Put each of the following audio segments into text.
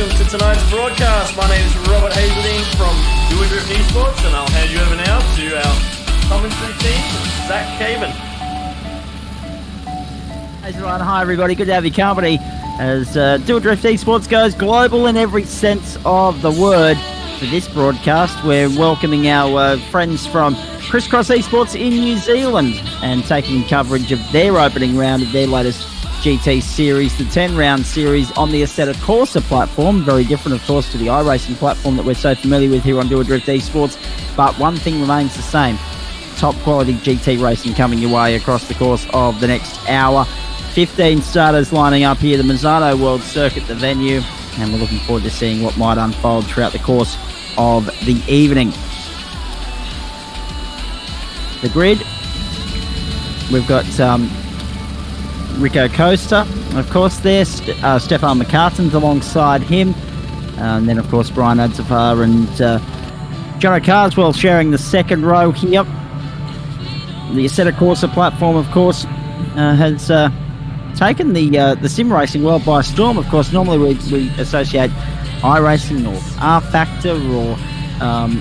welcome to tonight's broadcast. My name is Robert Hazeldine from Doadrift Esports, and I'll hand you over now to our commentary team, Zach Caven. Hi everybody, good to have your company as Doadrift Esports goes global in every sense of the word. For this broadcast, we're welcoming our friends from Criss-X Esports in New Zealand and taking coverage of their opening round of their latest GT series, the 10-round series on the Assetto Corsa platform. Very different, of course, to the iRacing platform that we're so familiar with here on Doadrift Esports. But one thing remains the same. Top quality GT racing coming your way across the course of the next hour. 15 starters lining up here, the Misano World Circuit, the venue. And we're looking forward to seeing what might unfold throughout the course of the evening. The grid. We've got Rico Costa, of course, there. Stefan McCartan's alongside him. And then, of course, Brian Adzafar and Jono Carswell sharing the second row here. The Assetto Corsa platform, of course, has taken the sim racing world by storm. Of course, normally we associate iRacing or R-Factor or,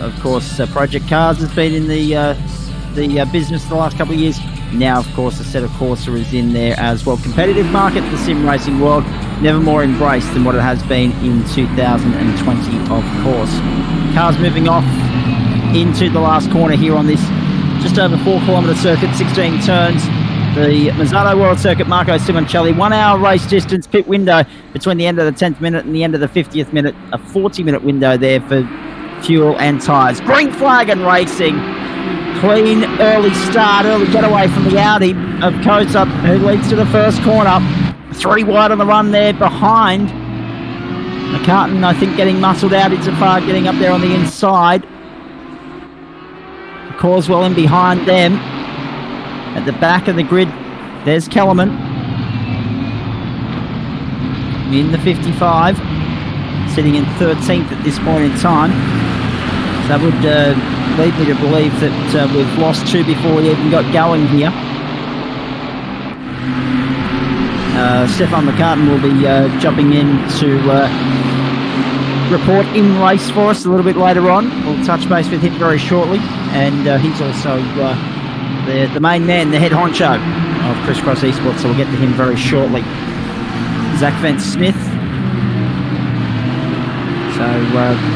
of course, Project Cars has been in the business the last couple of years. Now, of course, Assetto Corsa is in there as well. Competitive market, the sim racing world, never more embraced than what it has been in 2020, of course. Cars moving off into the last corner here on this just over 4-kilometre circuit, 16 turns. The Misano World Circuit, Marco Simoncelli, 1 hour race distance, pit window between the end of the 10th minute and the end of the 50th minute. A 40-minute window there for fuel and tyres. Green flag and racing. Clean early start, early getaway from the Audi of Kosa, who leads to the first corner. 3 wide on the run there behind. McCartan, I think, getting muscled out. It's a far getting up there on the inside. Carswell in behind them. At the back of the grid, there's Kellerman in the 55, sitting in 13th at this point in time. So that would lead me to believe that we've lost 2 before we even got going here. Stefan McCartan will be jumping in to report in race for us a little bit later on. We'll touch base with him very shortly, and he's also the main man, the head honcho of Criss-X Esports, so we'll get to him very shortly. Zach Van Smith. So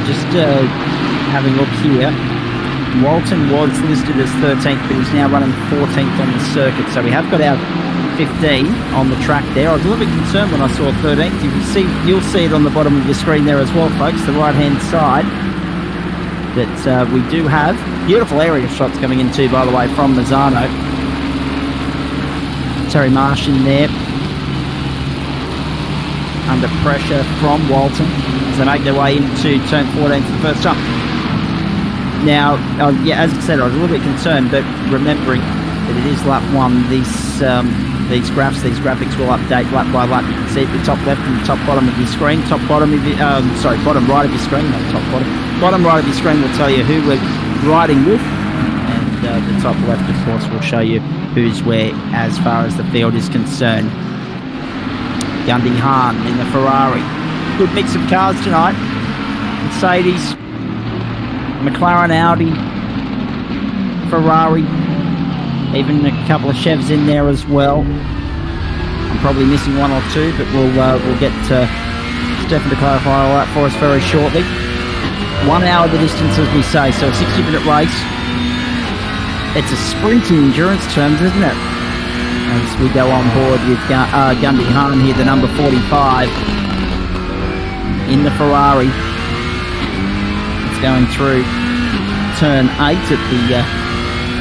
just having a look here. Walton was listed as 13th, but he's now running 14th on the circuit. So we have got our 15 on the track there. I was a little bit concerned when I saw 13th. You'll see it on the bottom of your screen there as well, folks, the right-hand side. That we do have beautiful area shots coming in too, by the way, from Misano. Terry Marsh in there under pressure from Walton as they make their way into turn 14 for the first time. Now, as I said, I was a little bit concerned, but remembering that it is lap 1, these graphics will update lap by lap. You can see at the top left and the top bottom of your screen. Bottom right of your screen, not top bottom. Bottom right of your screen will tell you who we're riding with, and the top left, of course, will show you who's where as far as the field is concerned. Gundy Hahn in the Ferrari. Good mix of cars tonight. Mercedes, McLaren, Audi, Ferrari, even a couple of Chevs in there as well. I'm probably missing 1 or 2, but we'll get Stefan to clarify all that for us very shortly. 1 hour the distance, as we say, so a 60-minute race. It's a sprint in endurance terms, isn't it? As we go on board with Gundy Hahn here, the number 45 in the Ferrari. It's going through turn 8 at the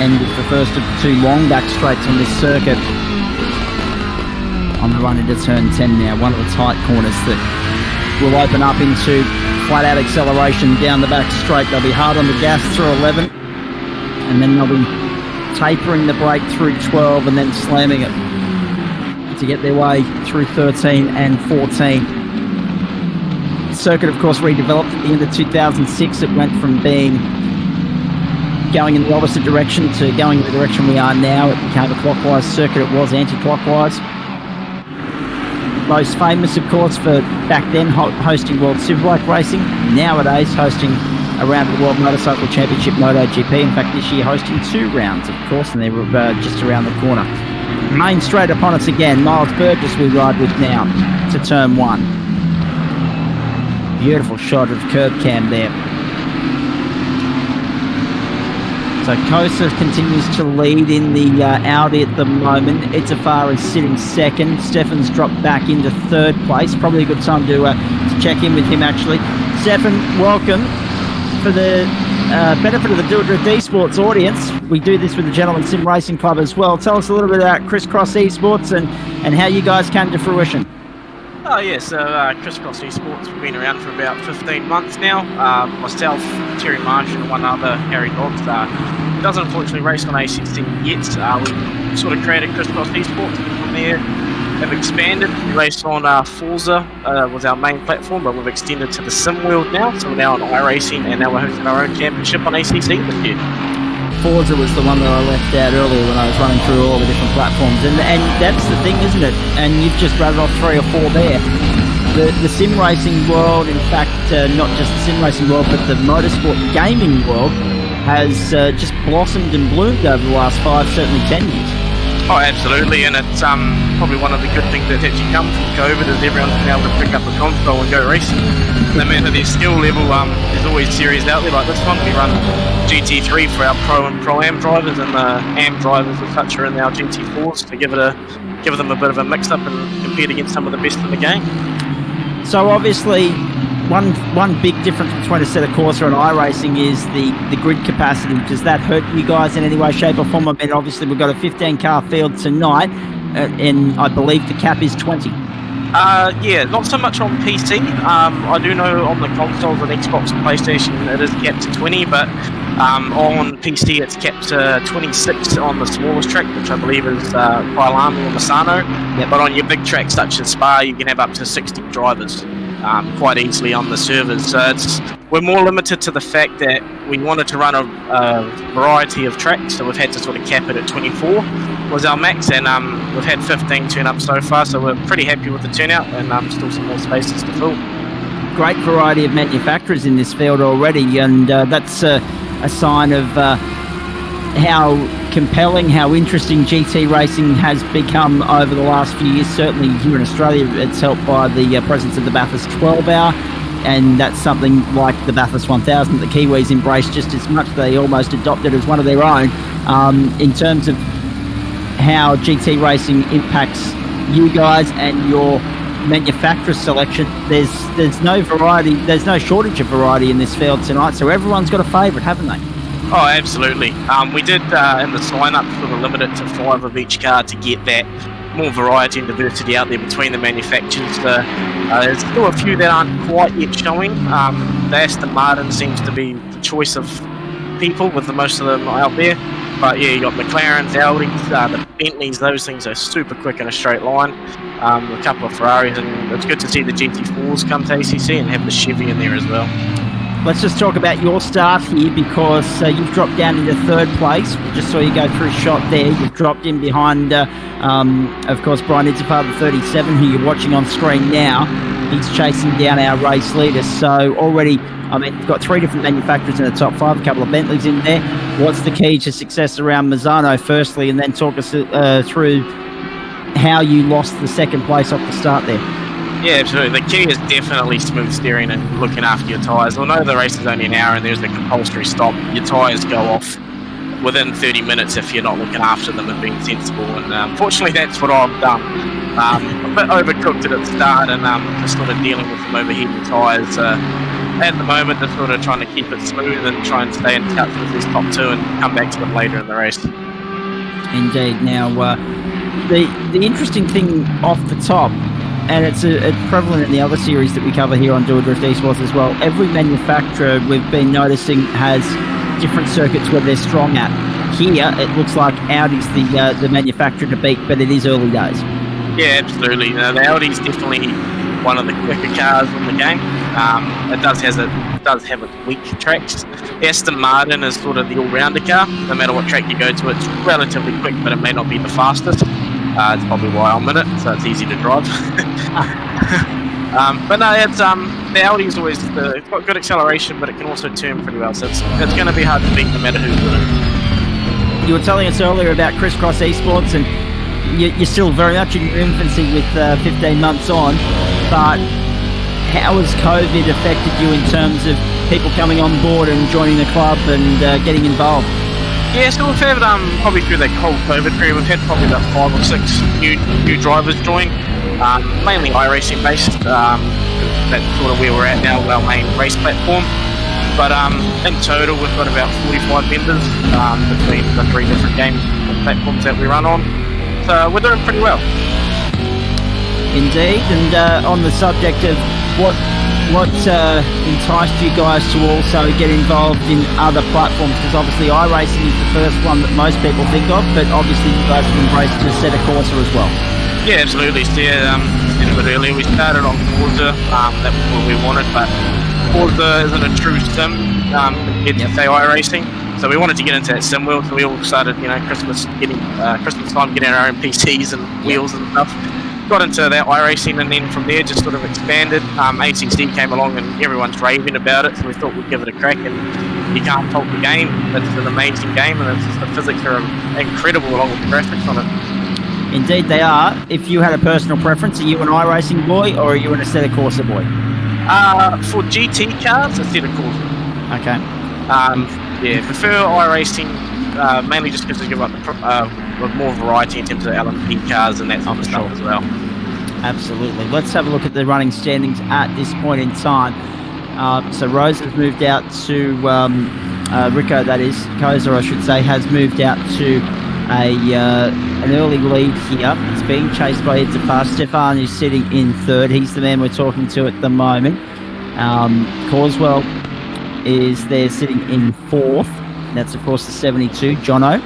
end of the first of 2 long back straights on this circuit. On the run into turn 10 now, one of the tight corners that will open up into flat-out acceleration down the back straight. They'll be hard on the gas through 11, and then they'll be tapering the brake through 12 and then slamming it to get their way through 13 and 14. The circuit, of course, redeveloped at the end of 2006. It went from being going in the opposite direction to going in the direction we are now. It became a clockwise circuit. It was anti-clockwise. Most famous, of course, for back then hosting World Superbike racing. Nowadays, hosting a round of the World Motorcycle Championship MotoGP. In fact, this year hosting 2 rounds, of course, and they're just around the corner. Main straight upon us again. Miles Burgess we ride with now to turn 1. Beautiful shot of curb cam there. So Kosa continues to lead in the Audi at the moment. Itzafar is sitting second. Stefan's dropped back into 3rd place. Probably a good time to check in with him, actually. Stefan, welcome. For the benefit of the Doadrift Esports audience, we do this with the Gentleman Sim Racing Club as well. Tell us a little bit about Criss-X Esports and how you guys came to fruition. Oh yeah, so Criss-X Esports, we've been around for about 15 months now. Myself, Terry Marsh and one other, Harry Dodds, doesn't unfortunately race on ACC yet. We sort of created Criss-X Esports, and from there have expanded. We raced on Forza, was our main platform, but we've extended to the sim world now. So we're now on iRacing, and now we're hosting our own championship on ACC this year. Forza was the one that I left out earlier when I was running through all the different platforms, and that's the thing, isn't it? And you've just rattled off 3 or 4 there. The sim racing world, in fact, not just the sim racing world, but the motorsport gaming world has just blossomed and bloomed over the last 5, certainly 10 years. Oh, absolutely, and it's probably one of the good things that's actually come from COVID is everyone's been able to pick up a console and go racing. No matter their skill level, there's always series out there like this one. We run GT3 for our Pro and Pro-Am drivers, and the Am drivers and such are in our GT4s to give them a bit of a mix-up and compete against some of the best in the game. So obviously, one big difference between a set of Corsa and iRacing is the grid capacity. Does that hurt you guys in any way, shape or form? I mean, obviously we've got a 15-car field tonight, and I believe the cap is 20. Yeah, not so much on PC. I do know on the consoles and Xbox and PlayStation it is capped to 20, but on PC it's capped to 26 on the smallest track, which I believe is Leeming or Misano. Yep. But on your big tracks such as Spa, you can have up to 60 drivers quite easily on the servers. So we're more limited to the fact that we wanted to run a variety of tracks, so we've had to sort of cap it at 24 was our max, and we've had 15 turn up so far, so we're pretty happy with the turnout, and still some more spaces to fill. Great variety of manufacturers in this field already, and that's a sign of how compelling, how interesting GT racing has become over the last few years. Certainly here in Australia, it's helped by the presence of the Bathurst 12-hour, and that's something like the Bathurst 1000 that Kiwis embraced just as much. They almost adopted as one of their own. In terms of how GT racing impacts you guys and your manufacturer selection, there's no variety, there's no shortage of variety in this field tonight, so everyone's got a favourite, haven't they? Oh, absolutely. We did in the sign-up sort of limit it to 5 of each car to get that more variety and diversity out there between the manufacturers. There's still a few that aren't quite yet showing. The Aston Martin seems to be the choice of people with the most of them out there. But yeah, you got McLarens, Audis, the Bentleys, those things are super quick in a straight line. A couple of Ferraris, and it's good to see the GT4s come to ACC and have the Chevy in there as well. Let's just talk about your start here, because you've dropped down into 3rd place. We just saw you go through a shot there. You've dropped in behind, of course, Brian Itzafar, the 37, who you're watching on screen now. He's chasing down our race leader. So already, I mean, we've got 3 different manufacturers in the top 5, a couple of Bentleys in there. What's the key to success around Misano, firstly, and then talk us through how you lost the 2nd place off the start there? Yeah, absolutely. The key is definitely smooth steering and looking after your tyres. Although the race is only an hour and there's a compulsory stop, your tyres go off within 30 minutes if you're not looking after them and being sensible. And unfortunately, that's what I've done. A bit overcooked it at the start, and just sort of dealing with some overheating tyres. At the moment, just sort of trying to keep it smooth and try and stay in touch with these top 2 and come back to them later in the race. Indeed. Now, the interesting thing off the top, and it's prevalent in the other series that we cover here on Doadrift Esports as well, every manufacturer we've been noticing has different circuits where they're strong at. Here, it looks like Audi's the manufacturer to beat, but it is early days. Yeah, absolutely. The Audi's definitely one of the quicker cars in the game. It does have its weak tracks. Aston Martin is sort of the all-rounder car. No matter what track you go to, it's relatively quick, but it may not be the fastest. It's probably why I'm in it, so it's easy to drive. But no, it's the Audi's always it's got good acceleration, but it can also turn pretty well. So it's going to be hard to beat no matter who's in it. You were telling us earlier about Criss-X Esports, and you're still very much in your infancy with 15 months on, but how has COVID affected you in terms of people coming on board and joining the club and getting involved? Yeah, so we've had, probably through that cold COVID period, we've had probably about 5 or 6 new drivers join, mainly iRacing based. That's sort of where we're at now with our main race platform. But in total, we've got about 45 members between the 3 different game platforms that we run on. So we're doing pretty well. Indeed, and on the subject of what enticed you guys to also get involved in other platforms, because obviously iRacing is the first one that most people think of, but obviously you guys have embraced Assetto Corsa as well. Yeah, absolutely. So, yeah, said a bit earlier, we started on Forza. That was what we wanted, but Forza isn't a true sim compared to say iRacing. So we wanted to get into that sim world, so we all started, Christmas time getting our own PCs and wheels and stuff. Got into that iRacing, and then from there just sort of expanded. ACC came along and everyone's raving about it, so we thought we'd give it a crack, and you can't fault the game. It's an amazing game, and the physics are incredible along with the graphics on it. Indeed they are. If you had a personal preference, are you an iRacing boy or are you an Assetto Corsa boy? For GT cars, Assetto Corsa. Okay. Yeah, prefer iRacing, mainly just because they give up with more variety in terms of LMP cars and that sort of stuff as well. Absolutely. Let's have a look at the running standings at this point in time. So Rose has moved out to Rico, that is, Koza I should say, has moved out to an early lead here. He's being chased by Edzafar. Stefan is sitting in third. He's the man we're talking to at the moment. Carswell is there sitting in fourth. That's of course the 72, Jono.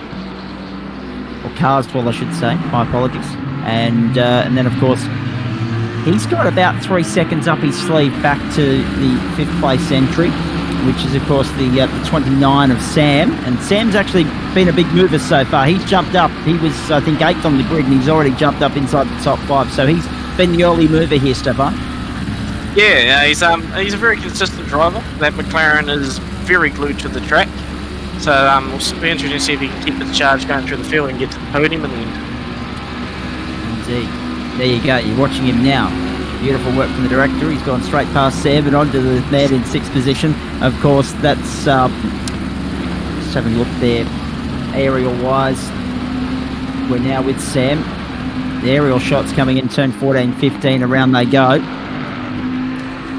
Or Carswell I should say, my apologies. And then of course he's got about 3 seconds up his sleeve back to the 5th place entry, which is of course the 29 of Sam. And Sam's actually been a big mover so far. He's jumped up. He was I think 8th on the grid, and he's already jumped up inside the top 5. So he's been the early mover here, Stefan. Yeah, he's a very consistent driver. That McLaren is very glued to the track. So we'll be interested to see if he can keep the charge going through the field and get to the podium in the end. Indeed. There you go. You're watching him now. Beautiful work from the director. He's gone straight past Sam and onto the man in 6th position. Of course, that's just having a look there. Aerial-wise, we're now with Sam. The aerial shots coming in turn 14, 15. Around they go.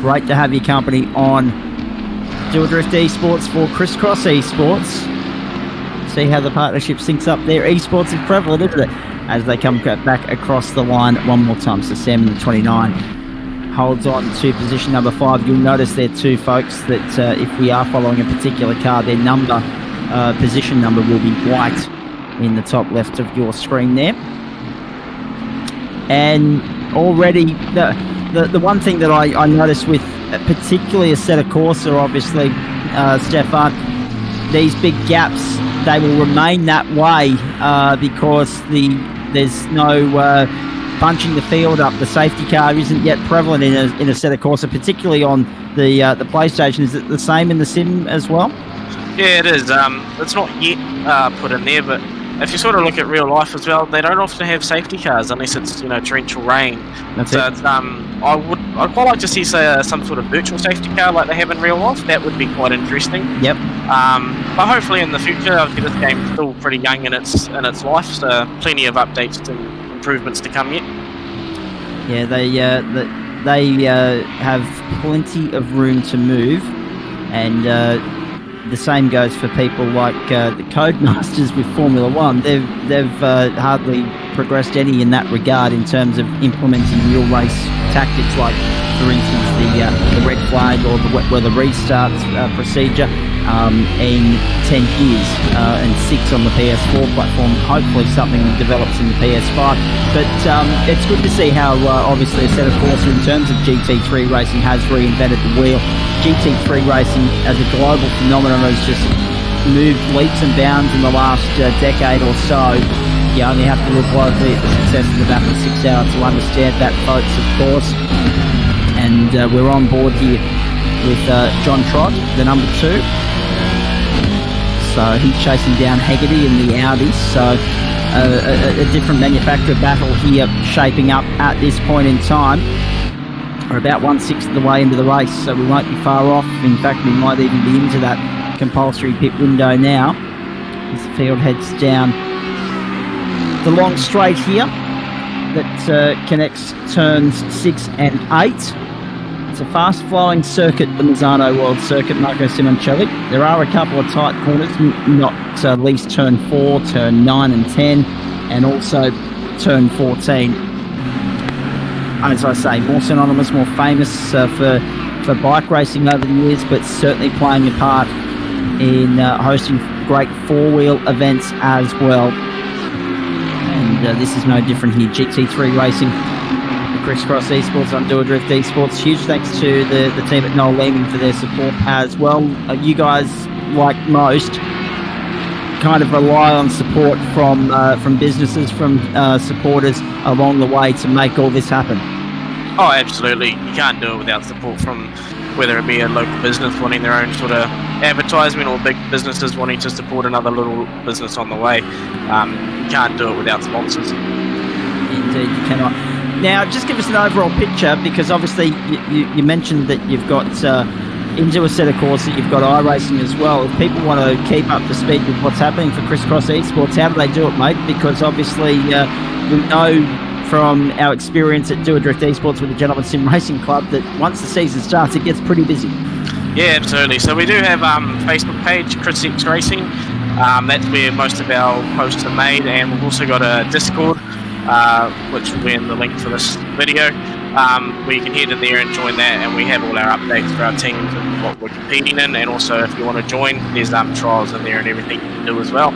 Great to have your company on Doadrift Esports for Criss-X Esports. See how the partnership syncs up there. Esports is prevalent, isn't it? As they come back across the line one more time. So Sam in the 29 holds on to position number 5. You'll notice there too, folks, that if we are following a particular car, their number, position number will be white in the top left of your screen there. And already the one thing that I noticed with particularly Assetto Corsa, obviously, Stefan, these big gaps, they will remain that way because there's no punching the field up. The safety car isn't yet prevalent in Assetto Corsa, particularly on the PlayStation. Is it the same in the sim as well? Yeah, it is. It's not yet put in there, but if you sort of look at real life as well, they don't often have safety cars unless it's torrential rain. That's so it. It's, I'd quite like to see some sort of virtual safety car like they have in real life. That would be quite interesting. Yep. But hopefully in the future, obviously this game is still pretty young in its life, so plenty of updates and improvements to come yet. Yeah, they have plenty of room to move, and the same goes for people like the Codemasters with Formula One. They've hardly progressed any in that regard in terms of implementing real race tactics, like, for instance, the red flag or the restart procedure in 10 years and 6 on the PS4 platform. Hopefully something develops in the PS5. But it's good to see how obviously Assetto Corsa in terms of GT3 racing has reinvented the wheel. GT3 racing as a global phenomenon has just moved leaps and bounds in the last decade or so. you only have to look widely at the success of the Battle of 6 Hour to understand that, folks, of course. And we're on board here with John Trott, the number 2. So he's chasing down Hegarty in the Audi. So a different manufacturer battle here shaping up at this point in time. We're about 1/6 of the way into the race, so we won't be far off. In fact, we might even be into that compulsory pit window now as the field heads down the long straight here that connects turns 6 and 8. It's a fast-flowing circuit, the Misano World Circuit, Marco Simoncelli. There are a couple of tight corners, not least turn 4, turn 9 and 10, and also turn 14. As I say, more synonymous, more famous for bike racing over the years, but certainly playing a part in hosting great four-wheel events as well. And this is no different here. GT3 Racing, the Criss-X Esports on Doadrift Esports. Huge thanks to the team at Noel Leeming for their support as well. You guys, like most, kind of rely on support from businesses, from supporters along the way to make all this happen. Oh, absolutely. You can't do it without support from whether it be a local business wanting their own sort of advertisement or big businesses wanting to support another little business on the way. You can't do it without sponsors. Indeed, you cannot. Now, just give us an overall picture, because obviously you mentioned that you've got into a set of course that you've got iRacing as well. If people want to keep up to speed with what's happening for Criss-X Esports, how do they do it, mate? Because obviously we know from our experience at Doadrift Esports with the Gentleman Sim Racing Club that once the season starts, it gets pretty busy. Yeah, absolutely. So we do have Facebook page, Criss-X Racing. That's where most of our posts are made, and we've also got a Discord, which will be in the link for this video, where you can head in there and join that, and we have all our updates for our teams and what we're competing in, and also if you want to join, there's trials in there and everything you can do as well.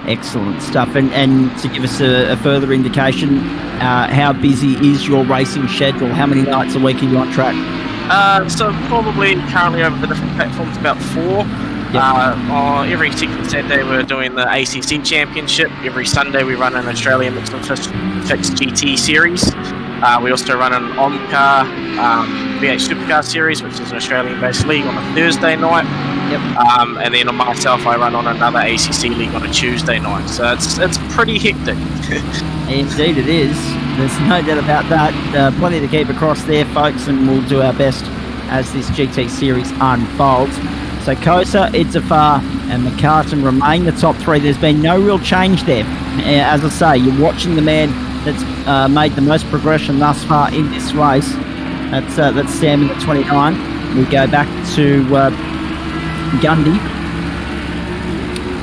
Excellent stuff. And to give us a further indication, how busy is your racing schedule? How many nights a week are you on track? So probably currently over the different platforms about 4. Yep. Every second Saturday we're doing the ACC Championship. Every Sunday we run an Australian Mixed and Fixed GT Series. We also run an OnCar V8 Supercar Series, which is an Australian-based league, on a Thursday night. Yep. And then on myself, I run on another ACC league on a Tuesday night. So it's pretty hectic. Indeed it is. There's no doubt about that. Plenty to keep across there, folks, and we'll do our best as this GT series unfolds. So Kosa, Idzafar and McCartan remain the top 3. There's been no real change there. As I say, you're watching the man that's made the most progression thus far in this race. That's Sam in the 29. We go back to Gundy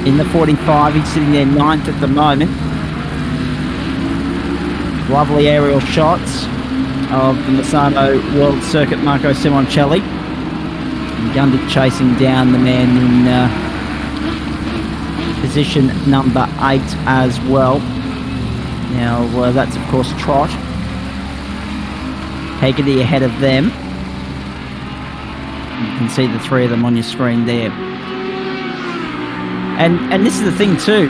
in the 45. He's sitting there 9th at the moment. Lovely aerial shots of the Misano World Circuit Marco Simoncelli. And Gundy chasing down the man in position number 8 as well. Now that's of course Trott. Hegarty ahead of them. You can see the 3 of them on your screen there. And this is the thing too.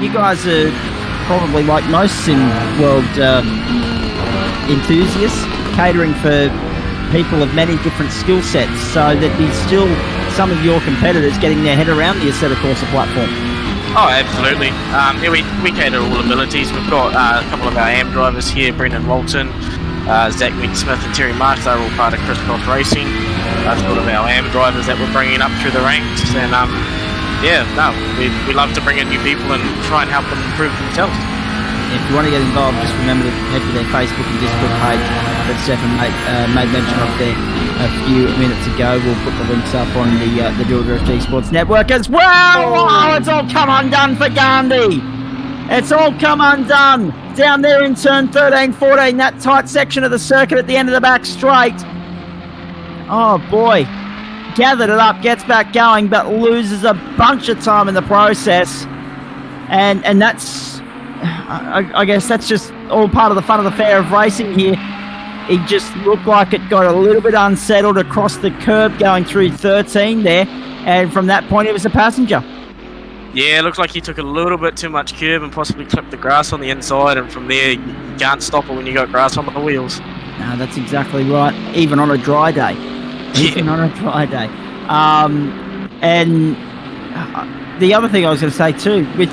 You guys are probably, like most sim world enthusiasts, catering for people of many different skill sets, so that there's still some of your competitors getting their head around the Assetto Corsa platform. Oh, absolutely. We cater all abilities. We've got a couple of our AM drivers here, Brendan Walton, Zach Smith and Terry Marks. They're all part of Criss-X Racing. Sort of our AM drivers that we're bringing up through the ranks. And we love to bring in new people and try and help them improve themselves. If you want to get involved, just remember to head to their Facebook and Discord page that Stefan made mention of there a few minutes ago. We'll put the links up on the Doadrift Esports network as well. Oh, it's all come undone for Gandhi. It's all come undone down there in turn 13, 14, that tight section of the circuit at the end of the back straight. Oh boy, gathered it up, gets back going, but loses a bunch of time in the process. And that's, I guess that's just all part of the fun of the fair of racing here. He just looked like it got a little bit unsettled across the curb going through 13 there, and from that point he was a passenger. Yeah, it looked like he took a little bit too much curb and possibly clipped the grass on the inside, and from there you can't stop it when you got grass on the wheels. No, that's exactly right. Even on a dry day. Even on a dry day. And the other thing I was going to say too, with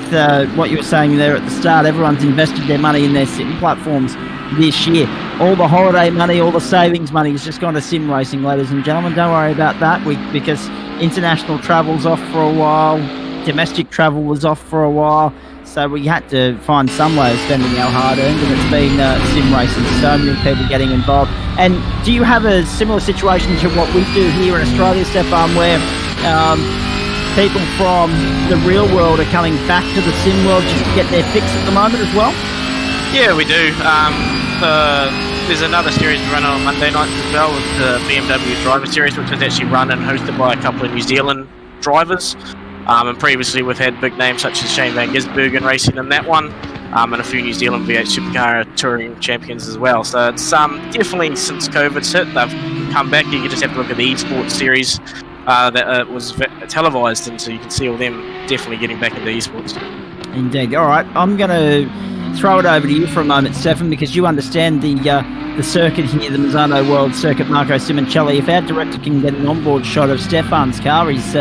what you were saying there at the start, everyone's invested their money in their sim platforms this year. All the holiday money, all the savings money has just gone to sim racing, ladies and gentlemen. Don't worry about that, because international travel's off for a while, domestic travel was off for a while, so we had to find some way of spending our hard-earned, and it's been sim racing. So many people getting involved. And do you have a similar situation to what we do here in Australia, Stefan, where people from the real world are coming back to the sim world just to get their fix at the moment as well? Yeah, we do. There's another series running on Monday nights as well, with the BMW Driver Series, which is actually run and hosted by a couple of New Zealand drivers. And previously we've had big names such as Shane Van Gisbergen racing in that one, and a few New Zealand V8 Supercar touring champions as well. So it's definitely, since COVID's hit, they've come back. You can just have to look at the esports series that was televised, and so you can see all them definitely getting back into esports. Indeed. All right, I'm going to throw it over to you for a moment, Stefan, because you understand the circuit here, the Misano World Circuit. Marco Simoncelli, if our director can get an onboard shot of Stefan's car, he's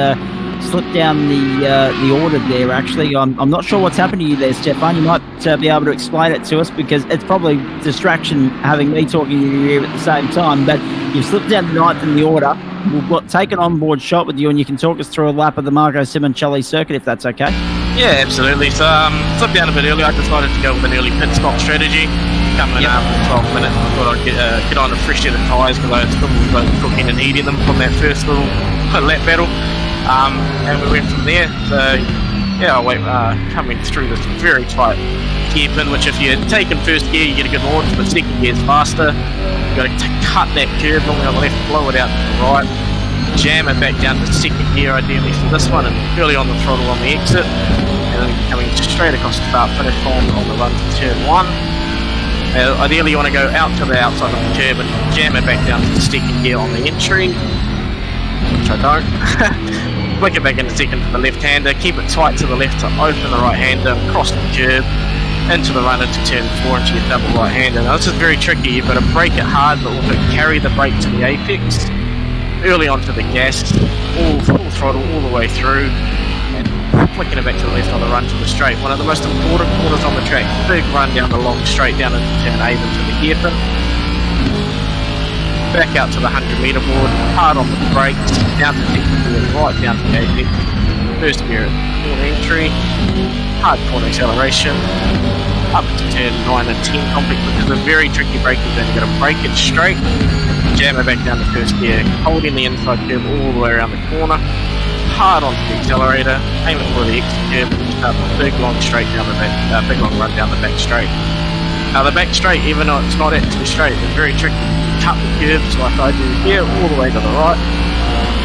slipped down the order there, actually. I'm not sure what's happened to you there, Stefan. You might be able to explain it to us, because it's probably distraction having me talking to you here at the same time, but you've slipped down the ninth in the order. We'll take an onboard shot with you, and you can talk us through a lap of the Marco Simoncelli circuit, if that's okay. Yeah, absolutely. So slipped down a bit early. I decided to go with an early pit stop strategy. Coming in after 12 minutes, I thought I'd get on a fresh set of tyres, because I was still cooking and eating them from that first little lap battle. And we went from there. So yeah, coming through this very tight gear pin, which if you're taking first gear, you get a good launch, but second gear is faster. You've got to cut that curve normally on the left, blow it out to the right, jam it back down to second gear ideally for this one, and early on the throttle on the exit, and then coming straight across the start finish line on the run to turn 1. Ideally you want to go out to the outside of the curve and jam it back down to the second gear on the entry, which I don't. Flick it back into second for the left-hander, keep it tight to the left to open the right-hander, cross the curb, into the run into turn 4 into your double right-hander. Now this is very tricky. You've got to brake it hard, but also carry the brake to the apex, early onto the gas, full throttle all the way through, and flicking it back to the left on the run to the straight. One of the most important corners on the track. Big run down the long straight down into turn 8 into the hairpin. Back out to the 100-metre board, hard on the brakes, down to second, right down to the apex. First gear corner entry, hard corner acceleration, up to turn 9 and 10 complex, which is a very tricky braking zone. You've got to brake it straight, jam it back down to first gear, holding the inside curve all the way around the corner, hard onto the accelerator, aim it for the exit curve, and start a big long straight down the back, big long run down the back straight. Now the back straight, even though it's not actually straight, it's very tricky. Cut the curves like I do here, all the way to the right,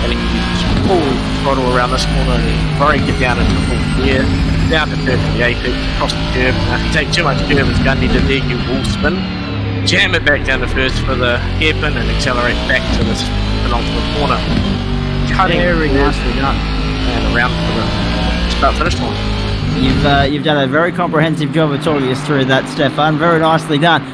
and then you full throttle around this corner and brake it down into full gear, down to third for the apex, across the curve. Now if you take too much curve, as Gundy did there, you will spin. Jam it back down to first for the hairpin and accelerate back to this along to the corner. Cutting very nicely done. And around for the start finish line. You've done a very comprehensive job of talking us through that, Stefan. Very nicely done.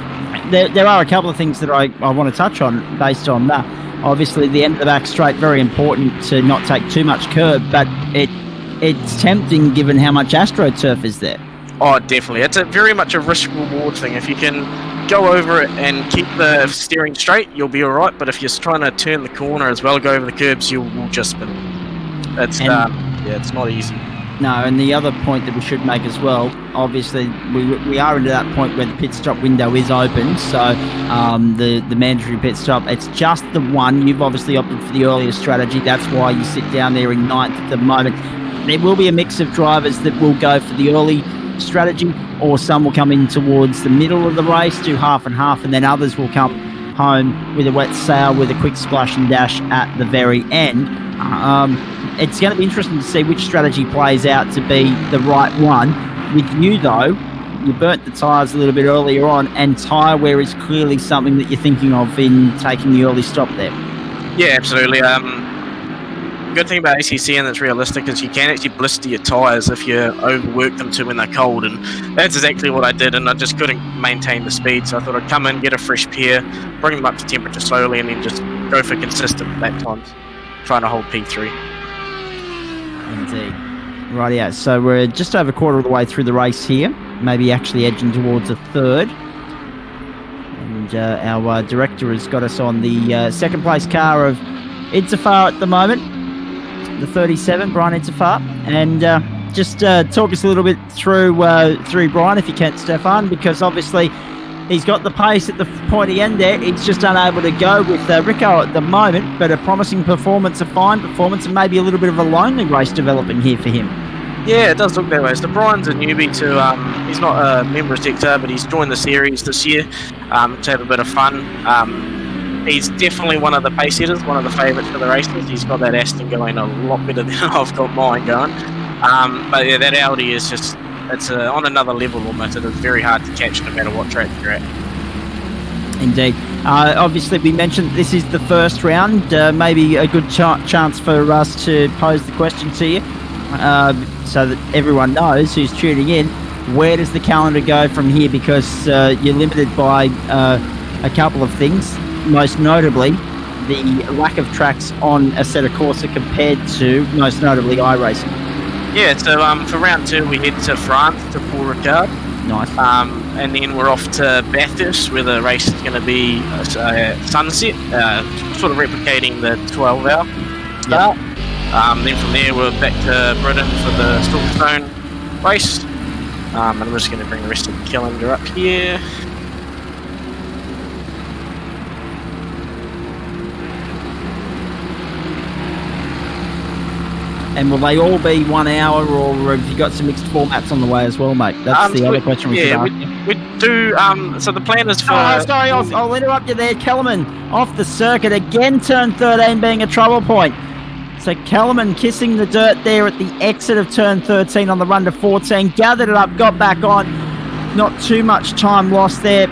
There are a couple of things that I want to touch on based on that. Obviously, the end of the back straight, very important to not take too much curb, but it's tempting given how much AstroTurf is there. Oh, definitely. It's very much a risk-reward thing. If you can go over it and keep the steering straight, you'll be all right. But if you're trying to turn the corner as well, go over the curbs, you will just spin. It's not easy. No, and the other point that we should make as well, obviously we are into that point where the pit stop window is open, so the mandatory pit stop, it's just the one. You've obviously opted for the earlier strategy, that's why you sit down there in ninth at the moment. There will be a mix of drivers that will go for the early strategy, or some will come in towards the middle of the race, do half and half, and then others will come home with a wet sail with a quick splash and dash at the very end. It's going to be interesting to see which strategy plays out to be the right one. With you, though, you burnt the tyres a little bit earlier on, and tyre wear is clearly something that you're thinking of in taking the early stop there. Yeah, absolutely. good thing about ACC, and it's realistic, is you can actually blister your tyres if you overwork them too when they're cold, and that's exactly what I did, and I just couldn't maintain the speed, so I thought I'd come in, get a fresh pair, bring them up to temperature slowly, and then just go for consistent lap times, trying to hold P3. Indeed. Rightio, so we're just over a quarter of the way through the race here, maybe actually edging towards a third. And our director has got us on the second place car of Itzafar at the moment, the 37, Brian Itzafar. And just talk us a little bit through Brian, if you can, Stefan, because obviously he's got the pace at the pointy end there. He's just unable to go with Rico at the moment, but a promising performance, a fine performance, and maybe a little bit of a lonely race developing here for him. Yeah, it does look that way. So Brian's a newbie to, he's not a member of Sector, but he's joined the series this year to have a bit of fun. He's definitely one of the pace setters, one of the favourites for the races. He's got that Aston going a lot better than I've got mine going. But yeah, that Audi is just, it's on another level almost. It is very hard to catch no matter what track you're at. Indeed. Obviously, we mentioned this is the first round. Maybe a good chance for us to pose the question to you, so that everyone knows who's tuning in. Where does the calendar go from here? Because you're limited by a couple of things, most notably the lack of tracks on Assetto Corsa compared to, most notably, iRacing. Yeah, so for round 2 we head to France, to Paul Ricard. Nice. And then we're off to Bathurst, where the race is going to be sunset, sort of replicating the 12-hour start. Yep. Then from there we're back to Britain for the Silverstone race. And I'm just going to bring the rest of the calendar up here. And will they all be 1 hour, or have you got some mixed formats on the way as well, mate? That's the other question we should ask. We do. So the plan is for. Oh, sorry, I'll interrupt you there. Kellerman off the circuit again. Turn 13 being a trouble point. So Kellerman kissing the dirt there at the exit of turn 13 on the run to 14. Gathered it up, got back on. Not too much time lost there.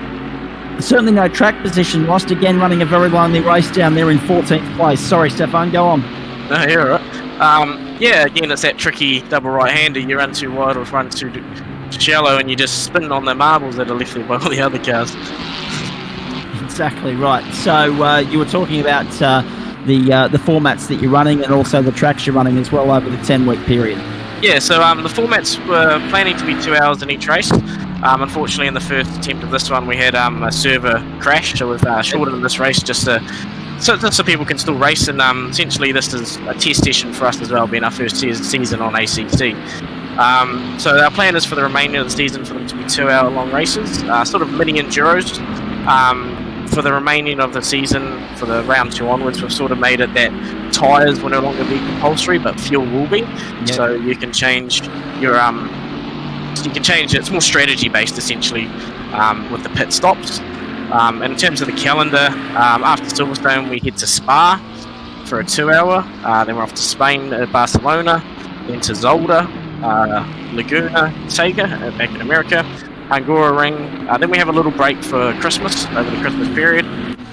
Certainly no track position lost. Again, running a very lonely race down there in 14th place. Sorry, Stefan, go on. No, you're all right. Yeah, again, it's that tricky double right-hander. You run too wide or run too shallow, and you just spin on the marbles that are left there by all the other cars. Exactly right. So you were talking about the formats that you're running, and also the tracks you're running as well over the 10-week period. Yeah, so the formats were planning to be 2 hours in each race. Unfortunately, in the first attempt of this one, we had a server crash, so we've shortened this race just so people can still race, and essentially this is a test session for us as well, being our first season on ACC. So our plan is for the remainder of the season for them to be 2 hour long races, sort of mini enduros. For the remaining of the season, for the round 2 onwards, we've sort of made it that tyres will no longer be compulsory, but fuel will be. Yep. So you can change your it's more strategy based essentially, with the pit stops. And in terms of the calendar, after Silverstone we head to Spa for a 2 hour, then we're off to Spain, Barcelona, then to Zolder, Laguna Seca back in America, Angora Ring, then we have a little break for Christmas, over the Christmas period.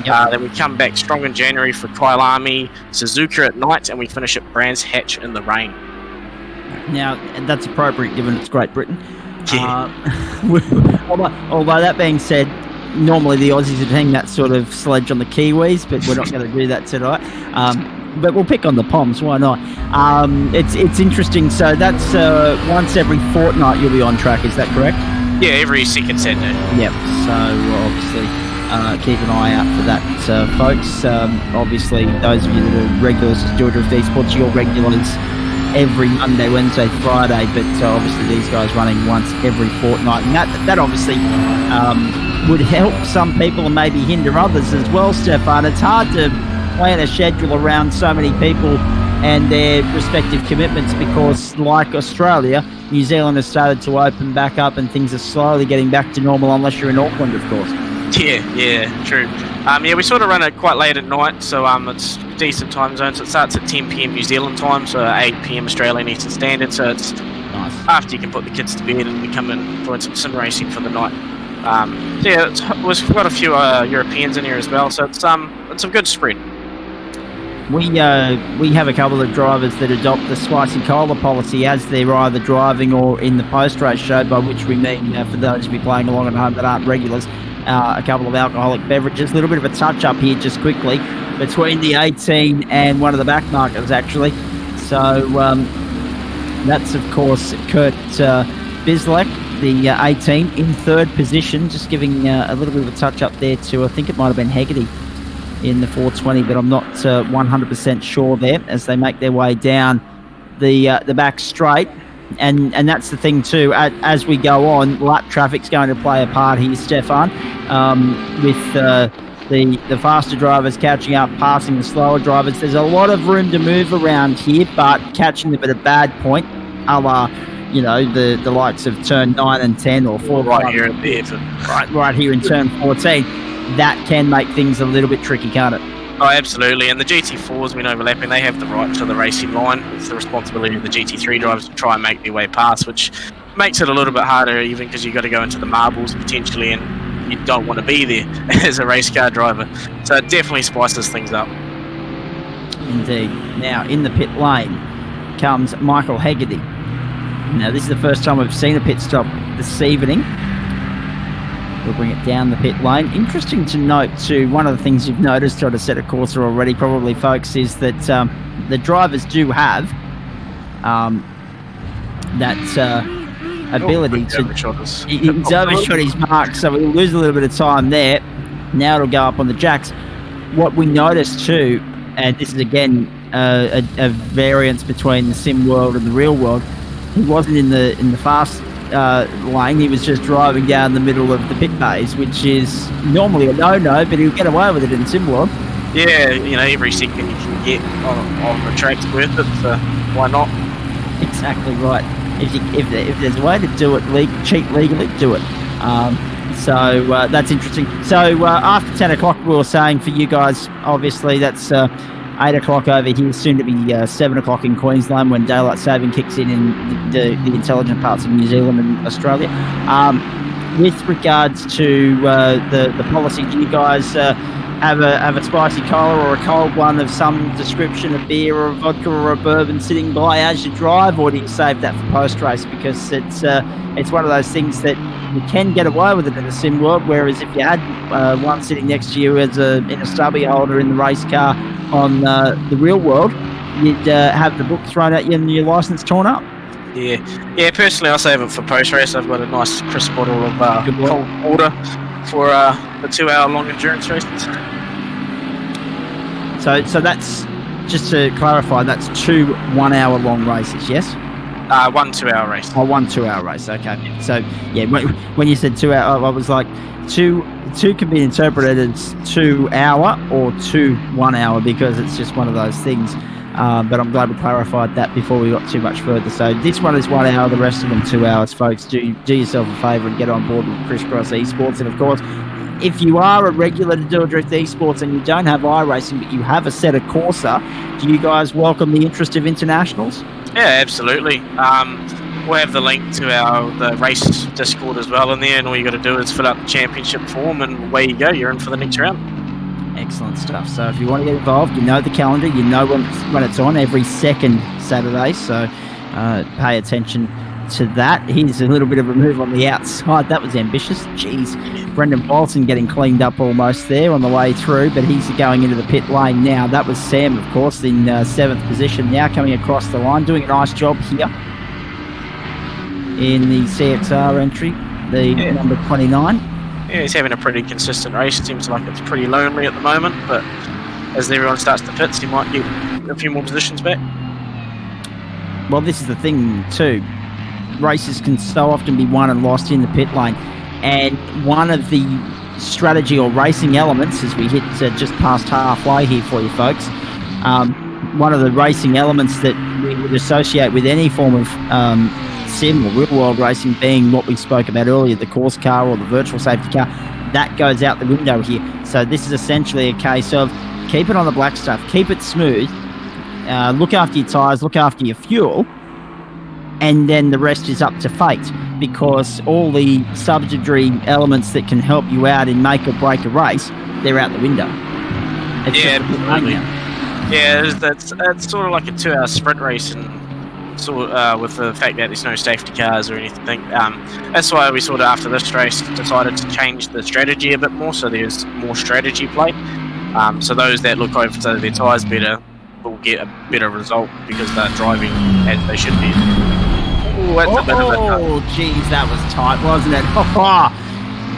Yep. Then we come back strong in January for Kyalami, Suzuka at night, and we finish at Brands Hatch in the rain. Now, that's appropriate given it's Great Britain. Yeah. Although that being said, normally the Aussies would hang that sort of sledge on the Kiwis, but we're not going to do that tonight. But we'll pick on the Poms, why not? It's interesting. So that's once every fortnight you'll be on track, is that correct? Yeah, every second Saturday. Yep, so obviously keep an eye out for that, folks. Obviously, those of you that are regulars to Doadrift Esports, you're regulars every Monday, Wednesday, Friday, but obviously these guys running once every fortnight, and that obviously would help some people and maybe hinder others as well, Stefan. It's hard to plan a schedule around so many people and their respective commitments because, like Australia, New Zealand has started to open back up and things are slowly getting back to normal, unless you're in Auckland, of course. Yeah, true. Yeah, we sort of run it quite late at night, so it's decent time zone. So it starts at 10 p.m. New Zealand time, so 8 p.m. Australian Eastern Standard. So it's nice after you can put the kids to bed, and we come in doing some sim racing for the night. We've got a few Europeans in here as well, so it's a good spread. We have a couple of drivers that adopt the spicy cola policy as they're either driving or in the post-race show, by which we mean, for those of you playing along at home that aren't regulars, a couple of alcoholic beverages. A little bit of a touch-up here just quickly between the 18 and one of the back markers, actually. So that's, of course, Kurt Bislek, the 18, in third position, just giving a little bit of a touch-up there to, I think it might have been Hegarty in the 420, but I'm not 100% sure there as they make their way down the back straight. And that's the thing too, as we go on, lap traffic's going to play a part here, Stefan, with the faster drivers catching up, passing the slower drivers. There's a lot of room to move around here, but catching them at a bad point, a la, the likes of turn 9 and 10 or 4 right here at the right here in turn 14, that can make things a little bit tricky, can't it? Oh, absolutely. And the GT4s, when overlapping, they have the right to the racing line. It's the responsibility of the GT3 drivers to try and make their way past, which makes it a little bit harder, even because you've got to go into the marbles potentially, and you don't want to be there as a race car driver. So it definitely spices things up. Indeed. Now, in the pit lane comes Michael Hegarty. Now, this is the first time we've seen a pit stop this evening. We'll bring it down the pit lane. Interesting to note, too, one of the things you've noticed on a set of Corsa already, probably, folks, is that the drivers do have that ability to overshot his mark, so we'll lose a little bit of time there. Now it'll go up on the jacks. What we noticed, too, and this is, again, a variance between the sim world and the real world, he wasn't in the fast lane. He was just driving down the middle of the pit bays, which is normally a no-no, but he'll get away with it in sim world. Yeah, every second you can get on the track's worth it, so why not? Exactly right. If there's a way to do it, cheat legally, do it. So that's interesting. So after 10 o'clock, we were saying for you guys, obviously that's 8 o'clock over here, soon to be 7 o'clock in Queensland when daylight saving kicks in the intelligent parts of New Zealand and Australia. With regards to the policy, do you guys have a spicy cola or a cold one of some description, a beer or a vodka or a bourbon sitting by as you drive, or do you save that for post-race? Because it's one of those things that you can get away with it in the sim world, whereas if you had one sitting next to you in a stubby holder in the race car on the real world, you'd have the book thrown at you and your license torn up. Yeah. Personally, I save it for post-race. I've got a nice crisp bottle of cold water for the 2-hour long endurance races. So that's, just to clarify, that's 2 1-hour long races, yes? 1 2-hour race. Oh, 1 2-hour race. Okay. So yeah, when you said 2 hour, I was like, two can be interpreted as 2 hour or 2 1 hour, because it's just one of those things. But I'm glad we clarified that before we got too much further. So this one is 1 hour, the rest of them 2 hours, folks. Do yourself a favour and get on board with Criss-Cross Esports. And of course, if you are a regular to Doadrift Esports and you don't have iRacing, but you have a set of Corsa, do you guys welcome the interest of internationals? Yeah, absolutely. We'll have the link to the race Discord as well in there, and all you got to do is fill out the championship form, and away you go. You're in for the next round. Excellent stuff. So if you want to get involved, you know the calendar, you know when it's on, every second Saturday. So pay attention to that. Here's a little bit of a move on the outside. That was ambitious. Jeez. Brendan Bolton getting cleaned up almost there on the way through, but he's going into the pit lane now. That was Sam, of course, in 7th position. Now coming across the line, doing a nice job here in the CXR entry, number 29. Yeah, he's having a pretty consistent race. It seems like it's pretty lonely at the moment, but as everyone starts to pits, he might get a few more positions back. Well, this is the thing too. Races can so often be won and lost in the pit lane, and one of the strategy or racing elements, as we hit just past halfway here for you folks, one of the racing elements that we would associate with any form of sim or real world racing being what we spoke about earlier, the course car or the virtual safety car, that goes out the window here. So this is essentially a case of keep it on the black stuff, keep it smooth, look after your tyres, look after your fuel, and then the rest is up to fate, because all the subsidiary elements that can help you out in make or break a race, they're out the window. It's absolutely. Yeah, it's sort of like a 2-hour sprint race, and with the fact that there's no safety cars or anything. That's why we sort of, after this race, decided to change the strategy a bit more, so there's more strategy play. So those that look over to their tyres better will get a better result because they're driving as they should be. Ooh, that's a bit of a Oh, jeez, that was tight, wasn't it?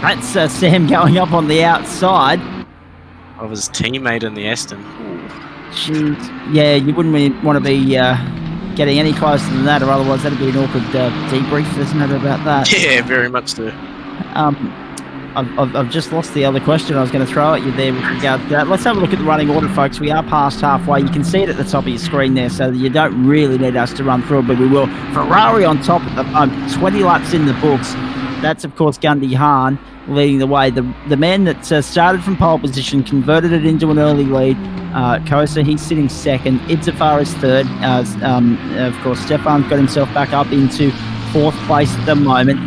That's Sam going up on the outside. of his teammate in the Aston. Ooh. Jeez. Yeah, you wouldn't really want to be getting any closer than that, or otherwise that'd be an awkward debrief, isn't it, about that? Yeah, very much so. I've just lost the other question I was going to throw at you there with regard to that. Let's have a look at the running order, folks. We are past halfway. You can see it at the top of your screen there, so you don't really need us to run through it, but we will. Ferrari on top at the moment, 20 laps in the books. That's, of course, Gundy Hahn leading the way. The man that started from pole position, converted it into an early lead. Kosa, he's sitting second. Itzafar is third. Of course, Stefan's got himself back up into fourth place at the moment.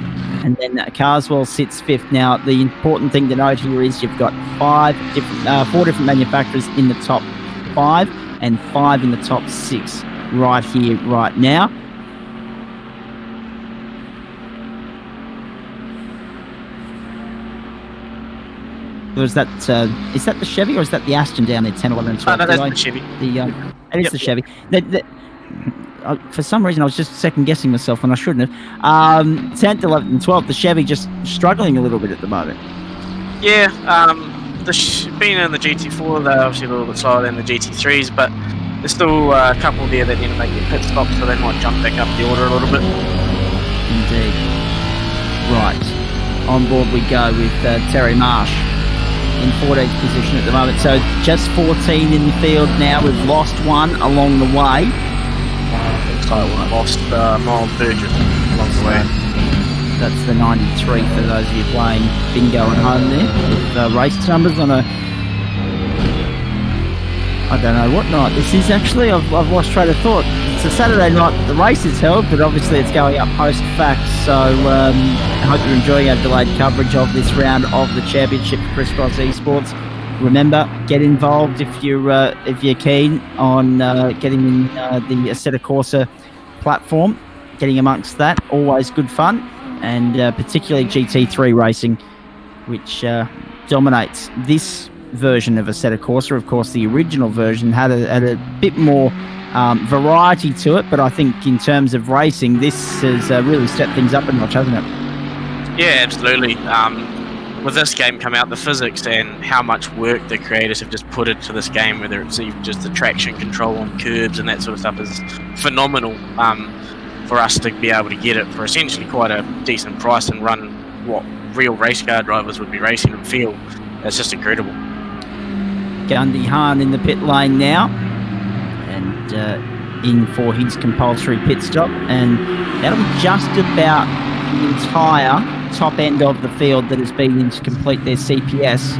And then Carswell sits fifth. Now, the important thing to note here is you've got four different manufacturers in the top 5 and 5 in the top 6 right here, right now. Is that the Chevy or is that the Aston down there, 10, 11, and 12? No, that's the Chevy. It is the Chevy. For some reason, I was just second-guessing myself, and I shouldn't have. 10th, 11th, and 12th, the Chevy just struggling a little bit at the moment. Yeah, being in the GT4, they're obviously a little bit slower than the GT3s, but there's still a couple there that need to make their pit stops, so they might jump back up the order a little bit. Indeed. Right. On board we go with Terry Marsh in 14th position at the moment. So just 14 in the field now. We've lost one along the way. So I lost Miles Burgess along the way. That's the 93 for those of you playing bingo at home there with race numbers on a, I don't know what night this is actually. I've lost track of thought. It's a Saturday night that the race is held, but obviously it's going up post fact. So I hope you're enjoying our delayed coverage of this round of the championship for Criss-X Esports. Remember, get involved if you're keen on getting in the Assetto Corsa platform, getting amongst that. Always good fun, and particularly GT3 racing, which dominates this version of Assetto Corsa. Of course, the original version had a bit more variety to it, but I think in terms of racing, this has really stepped things up a notch, hasn't it? Yeah, absolutely. With this game come out, the physics and how much work the creators have just put into this game, whether it's even just the traction control on curbs and that sort of stuff, is phenomenal for us to be able to get it for essentially quite a decent price and run what real race car drivers would be racing and feel. It's just incredible. Gundy Hahn in the pit lane now, and in for his compulsory pit stop, and that'll be just about the entire top end of the field that has been in to complete their CPS.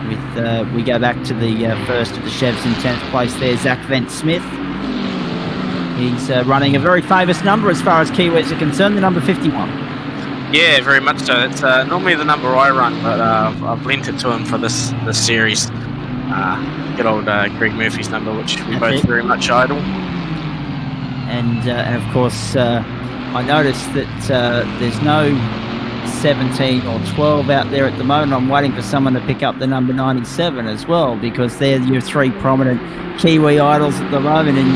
With we go back to the first of the Chevs in 10th place there, Zach Vent-Smith. He's running a very famous number as far as Kiwis are concerned, the number 51. Yeah, very much so. It's normally the number I run, but I've lent it to him for this series. Good old Greg Murphy's number, which we both very much idol. And of course, I noticed that there's no 17 or 12 out there at the moment. I'm waiting for someone to pick up the number 97 as well, because they're your 3 prominent Kiwi idols at the moment in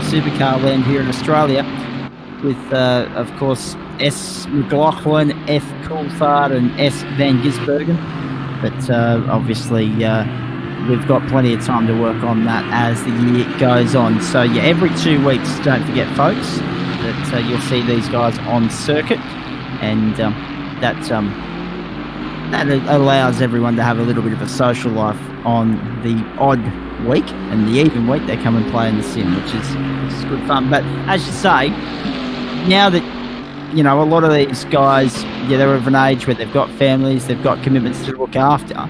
supercar land here in Australia, with of course S. McLaughlin, F. Coulthard and S. Van Gisbergen. But obviously we've got plenty of time to work on that as the year goes on. So yeah, every 2 weeks, don't forget folks, that you'll see these guys on circuit, and that allows everyone to have a little bit of a social life on the odd week, and the even week they come and play in the sim, which is good fun. But as you say, now that a lot of these guys, they're of an age where they've got families, they've got commitments to look after,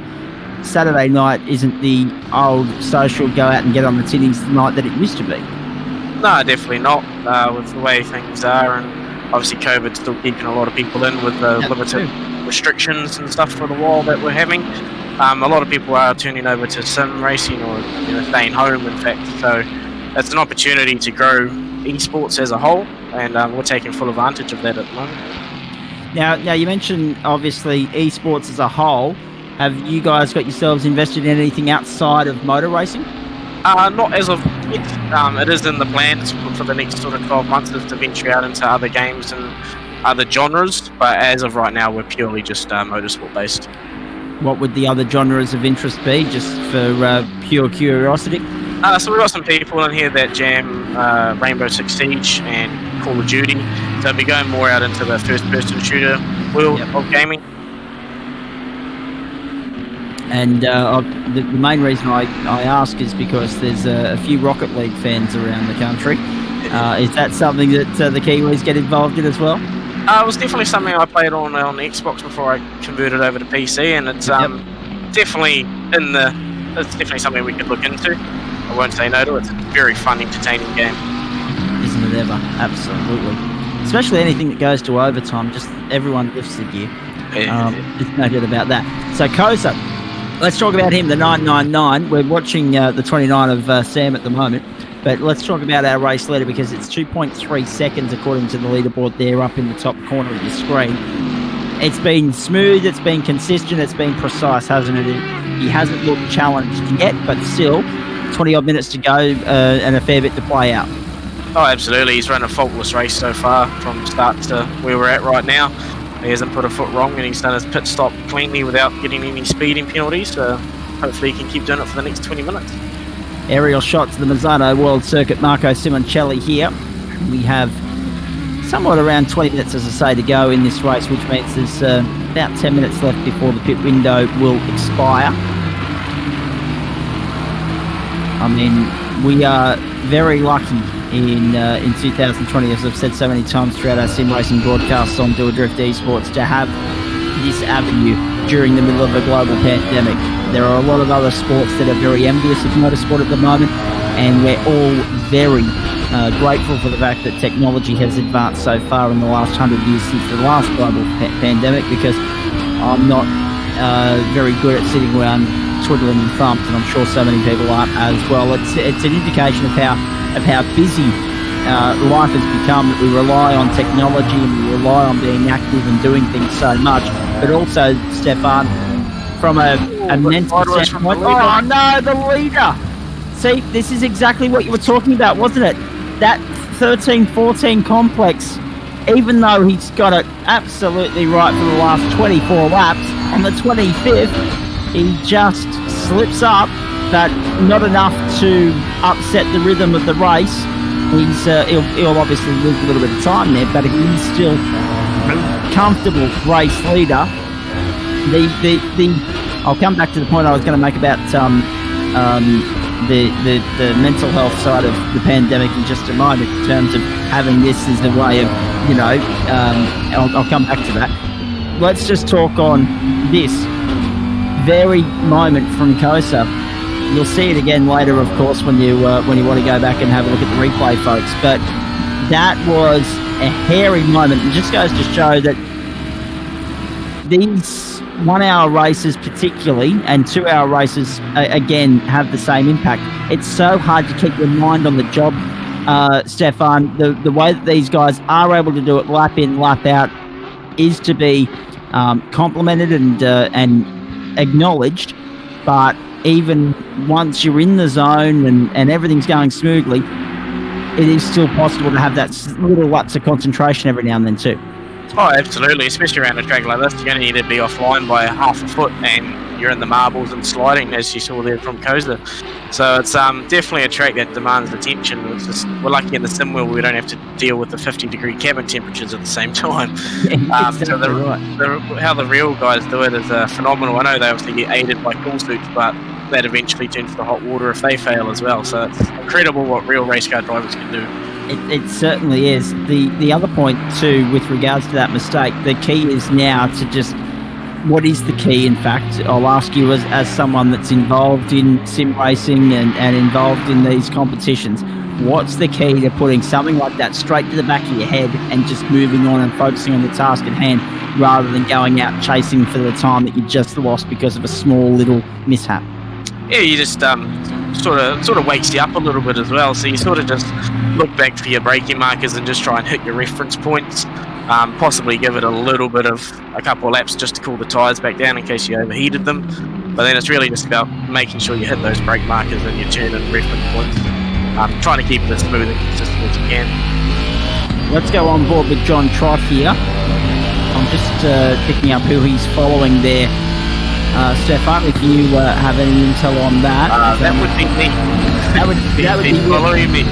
Saturday night isn't the old social go out and get on the tinnies night that it used to be. No, definitely not. With the way things are, and obviously COVID's still keeping a lot of people in with the limited restrictions and stuff for the while that we're having. A lot of people are turning over to sim racing or staying home, in fact. So it's an opportunity to grow esports as a whole, and we're taking full advantage of that at the moment. Now you mentioned obviously esports as a whole. Have you guys got yourselves invested in anything outside of motor racing? Not as of yet. It is in the plans for the next sort of 12 months is to venture out into other games and other genres, but as of right now, we're purely just motorsport based. What would the other genres of interest be, just for pure curiosity? So we've got some people in here that jam Rainbow Six Siege and Call of Duty, so we'll be going more out into the first-person shooter world of gaming. And the main reason I ask is because there's a few Rocket League fans around the country. Is that something that the Kiwis get involved in as well? It was definitely something I played on the Xbox before I converted over to PC, and it's definitely it's definitely something we could look into. I won't say no to it. It's a very fun, entertaining game. Isn't it ever? Absolutely. Especially anything that goes to overtime, just everyone lifts the gear. There's no doubt about that. So Kosa, let's talk about him, the 999. We're watching the 29 of Sam at the moment, but let's talk about our race leader because it's 2.3 seconds according to the leaderboard there up in the top corner of the screen. It's been smooth, it's been consistent, it's been precise, hasn't it? He hasn't looked challenged yet, but still, 20-odd minutes to go and a fair bit to play out. Oh, absolutely. He's run a faultless race so far from start to where we're at right now. He hasn't put a foot wrong, and he's done his pit stop cleanly without getting any speeding penalties. So hopefully he can keep doing it for the next 20 minutes. Aerial shots of the Misano World Circuit, Marco Simoncelli here. We have somewhat around 20 minutes, as I say, to go in this race, which means there's about 10 minutes left before the pit window will expire. I mean, we are very lucky in 2020, as I've said so many times throughout our sim racing broadcasts on Doadrift Esports, to have this avenue during the middle of a global pandemic. There are a lot of other sports that are very envious of motorsport at the moment, and we're all very grateful for the fact that technology has advanced so far in the last 100 years since the last global pandemic, because I'm not very good at sitting around twiddling thumbs, and I'm sure so many people aren't as well. It's an indication of how busy life has become, that we rely on technology and we rely on being active and doing things so much. But also, Stefan, from a mental standpoint, oh no, the leader! See, this is exactly what you were talking about, wasn't it? That 13-14 complex, even though he's got it absolutely right for the last 24 laps, on the 25th, he just slips up, but not enough to upset the rhythm of the race. He'll obviously lose a little bit of time there, but he's still a comfortable race leader. I'll come back to the point I was going to make about the mental health side of the pandemic in just a moment, in terms of having this as a way of, I'll come back to that. Let's just talk on this very moment from Kosa. You'll see it again later, of course, when you want to go back and have a look at the replay, folks. But that was a hairy moment. It just goes to show that these 1 hour races particularly, and 2 hour races again, have the same impact. It's so hard to keep your mind on the job, Stefan. The way that these guys are able to do it lap in, lap out, is to be complimented and acknowledged. But even once you're in the zone and everything's going smoothly, it is still possible to have that little lapse of concentration every now and then too. Oh, absolutely, especially around a track like this. You're going to need to be offline by half a foot, and you're in the marbles and sliding, as you saw there from Kosa. So it's definitely a track that demands attention. We're lucky in the sim world we don't have to deal with the 50-degree cabin temperatures at the same time. Exactly so how the real guys do it is phenomenal. I know they obviously get aided by cool suits, but that eventually turns to hot water if they fail as well. So it's incredible what real race car drivers can do. It certainly is. The other point too, with regards to that mistake, the key is now to just, what is the key, in fact? I'll ask you as someone that's involved in sim racing and involved in these competitions, What's the key to putting something like that straight to the back of your head and just moving on and focusing on the task at hand rather than going out chasing for the time that you just lost because of a small little mishap? Yeah, you just sort of wakes you up a little bit as well. So you sort of just look back for your braking markers and just try and hit your reference points. Possibly give it a couple of laps just to cool the tyres back down in case you overheated them. But then it's really just about making sure you hit those brake markers and your turn and reference points. Trying to keep it as smooth and consistent as you can. Let's go on board with John Trott here. I'm just picking up who he's following there. Stefan, if you have any intel on that. That would be me. That would be following me.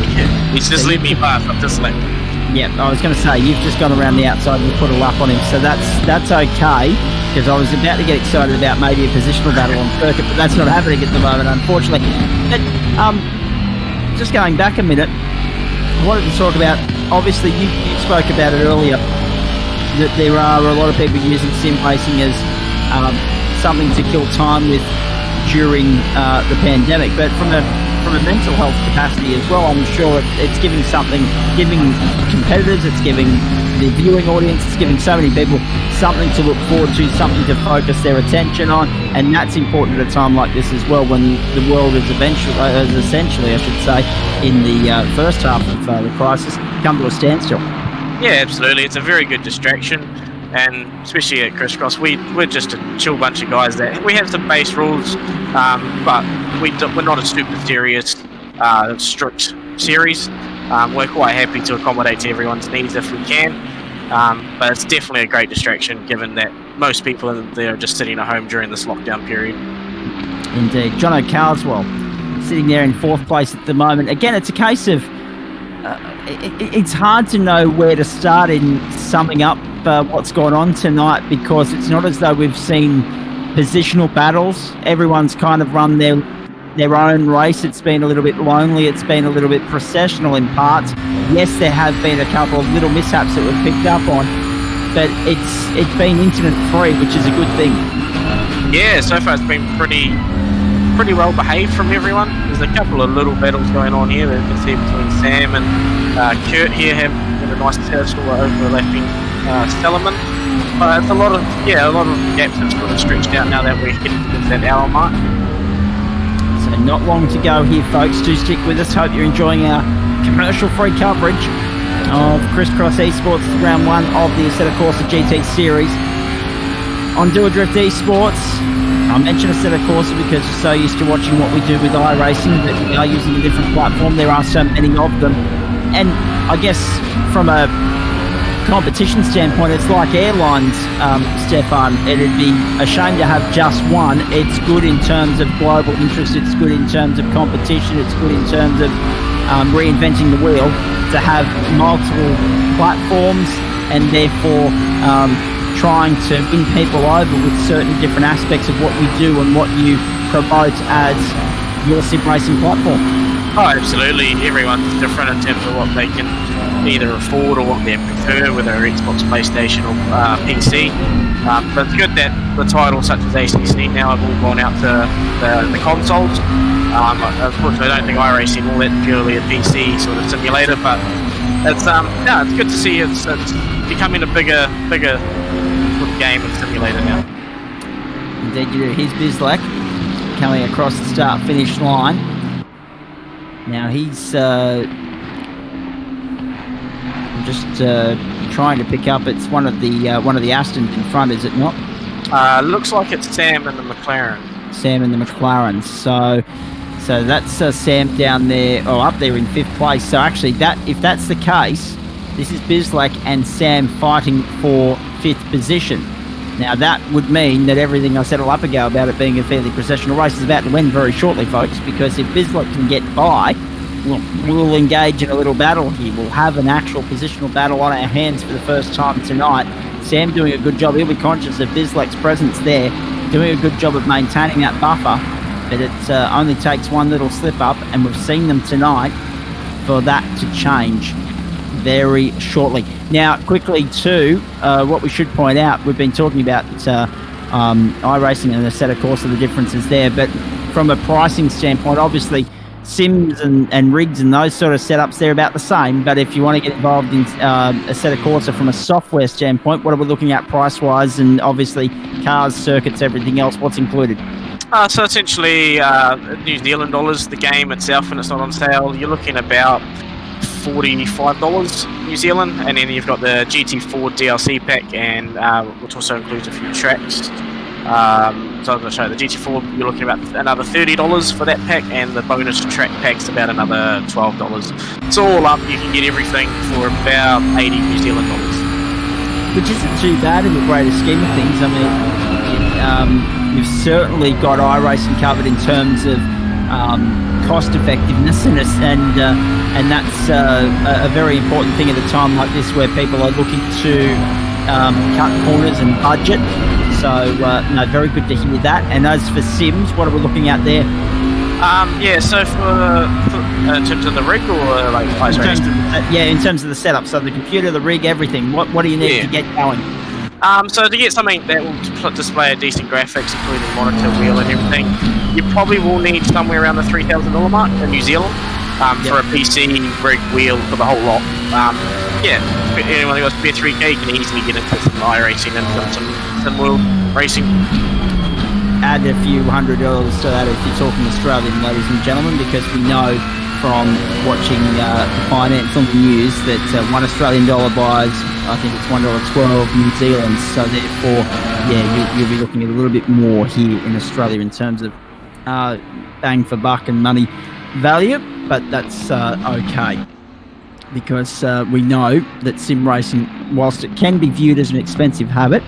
He's just leaving me past. I'm just like... Yeah, I was going to say, you've just gone around the outside and put a lap on him, so that's okay, because I was about to get excited about maybe a positional battle on circuit, but that's not happening at the moment, unfortunately. But, just going back a minute, I wanted to talk about, obviously you spoke about it earlier, that there are a lot of people using sim racing as something to kill time with during the pandemic, but from a mental health capacity as well, I'm sure it's giving competitors, it's giving the viewing audience, it's giving so many people something to look forward to, something to focus their attention on, and that's important at a time like this as well, when the world is essentially, I should say, in the first half of the crisis, come to a standstill. Yeah, absolutely. It's a very good distraction, and especially at Criss-Cross, we're just a chill bunch of guys that we have some base rules, but we're not a super serious, strict series. We're quite happy to accommodate to everyone's needs if we can, but it's definitely a great distraction given that most people are just sitting at home during this lockdown period. Indeed. Jono Carswell sitting there in 4th place at the moment. Again, it's a case of it's hard to know where to start in summing up what's gone on tonight, because it's not as though we've seen positional battles. Everyone's kind of run their own race. It's been a little bit lonely. It's been a little bit processional in parts. Yes, there have been a couple of little mishaps that we've picked up on, but it's been incident-free, which is a good thing. Yeah, so far it's been pretty well behaved from everyone. There's a couple of little battles going on here. You can see between Sam and Kurt here having a nice tussle overlapping Stellerman. But it's a lot of gaps have sort of stretched out now that we're getting to that hour mark. So not long to go here, folks. Do stick with us. Hope you're enjoying our commercial-free coverage of Criss-Cross Esports Round 1 of the Assetto Corsa GT Series on Doadrift Esports. I mention Assetto Corsa because you're so used to watching what we do with iRacing, but we are using a different platform. There are so many of them. And I guess from a competition standpoint, it's like airlines, Stefan. It'd be a shame to have just one. It's good in terms of global interest. It's good in terms of competition. It's good in terms of reinventing the wheel to have multiple platforms and therefore trying to win people over with certain different aspects of what you do and what you promote as your sim racing platform. Oh, absolutely. Everyone's different in terms of what they can either afford or what they prefer, whether Xbox, PlayStation or PC. But it's good that the titles such as ACC now have all gone out to the consoles. Of course, I don't think iRacing all that purely a PC sort of simulator, but it's good to see it's becoming a bigger sort of game and simulator now. Indeed, you do. Here's Bislak coming across the start-finish line. Now he's just trying to pick up. It's one of the Astons in front, is it not? Looks like it's Sam and the McLaren. Sam and the McLaren. So that's Sam down there, or up there in 5th place. So actually, if that's the case, this is Bislak and Sam fighting for 5th position. Now that would mean that everything I said a lap ago about it being a fairly processional race is about to win very shortly, folks, because if Bislak can get by, we'll engage in a little battle here. We'll have an actual positional battle on our hands for the first time tonight. Sam doing a good job. He'll be conscious of Bislak's presence there, doing a good job of maintaining that buffer, but it only takes one little slip up, and we've seen them tonight for that to change very shortly. Now, quickly too, what we should point out, we've been talking about iRacing and Assetto Corsa, the differences there, but from a pricing standpoint, obviously sims and rigs and those sort of setups, they're about the same. But if you want to get involved in a set of Corsa from a software standpoint, what are we looking at price-wise? And obviously cars, circuits, everything else, what's included? So essentially, New Zealand dollars, the game itself, when it's not on sale, you're looking about $45 New Zealand, and then you've got the GT4 DLC pack, and which also includes a few tracks. So I'm going to show you the GT4, you're looking at about another $30 for that pack, and the bonus track pack's about another $12. So all up, you can get everything for about 80 New Zealand dollars. Which isn't too bad in the greater scheme of things. I mean, you've certainly got iRacing covered in terms of cost effectiveness, and that's a very important thing at a time like this where people are looking to cut corners and budget. So no, very good to hear that. And as for Sims, what are we looking at there? So for in terms of the rig, or like in terms of the setup, so the computer, the rig, everything. What do you need to get going? So to get something that will display a decent graphics, including monitor, wheel, and everything, you probably will need somewhere around the $3,000 mark in New Zealand for a PC, rig, wheel, for the whole lot. Anyone who got spare 3K can easily get into some iRacing and some world racing. Add a few $100 to that if you're talking Australian, ladies and gentlemen, because we know from watching finance on the news that $1 Australian buys, I think it's $1.12 New Zealand. So therefore, you'll be looking at a little bit more here in Australia in terms of bang for buck and money value, but that's okay, because we know that sim racing, whilst it can be viewed as an expensive habit,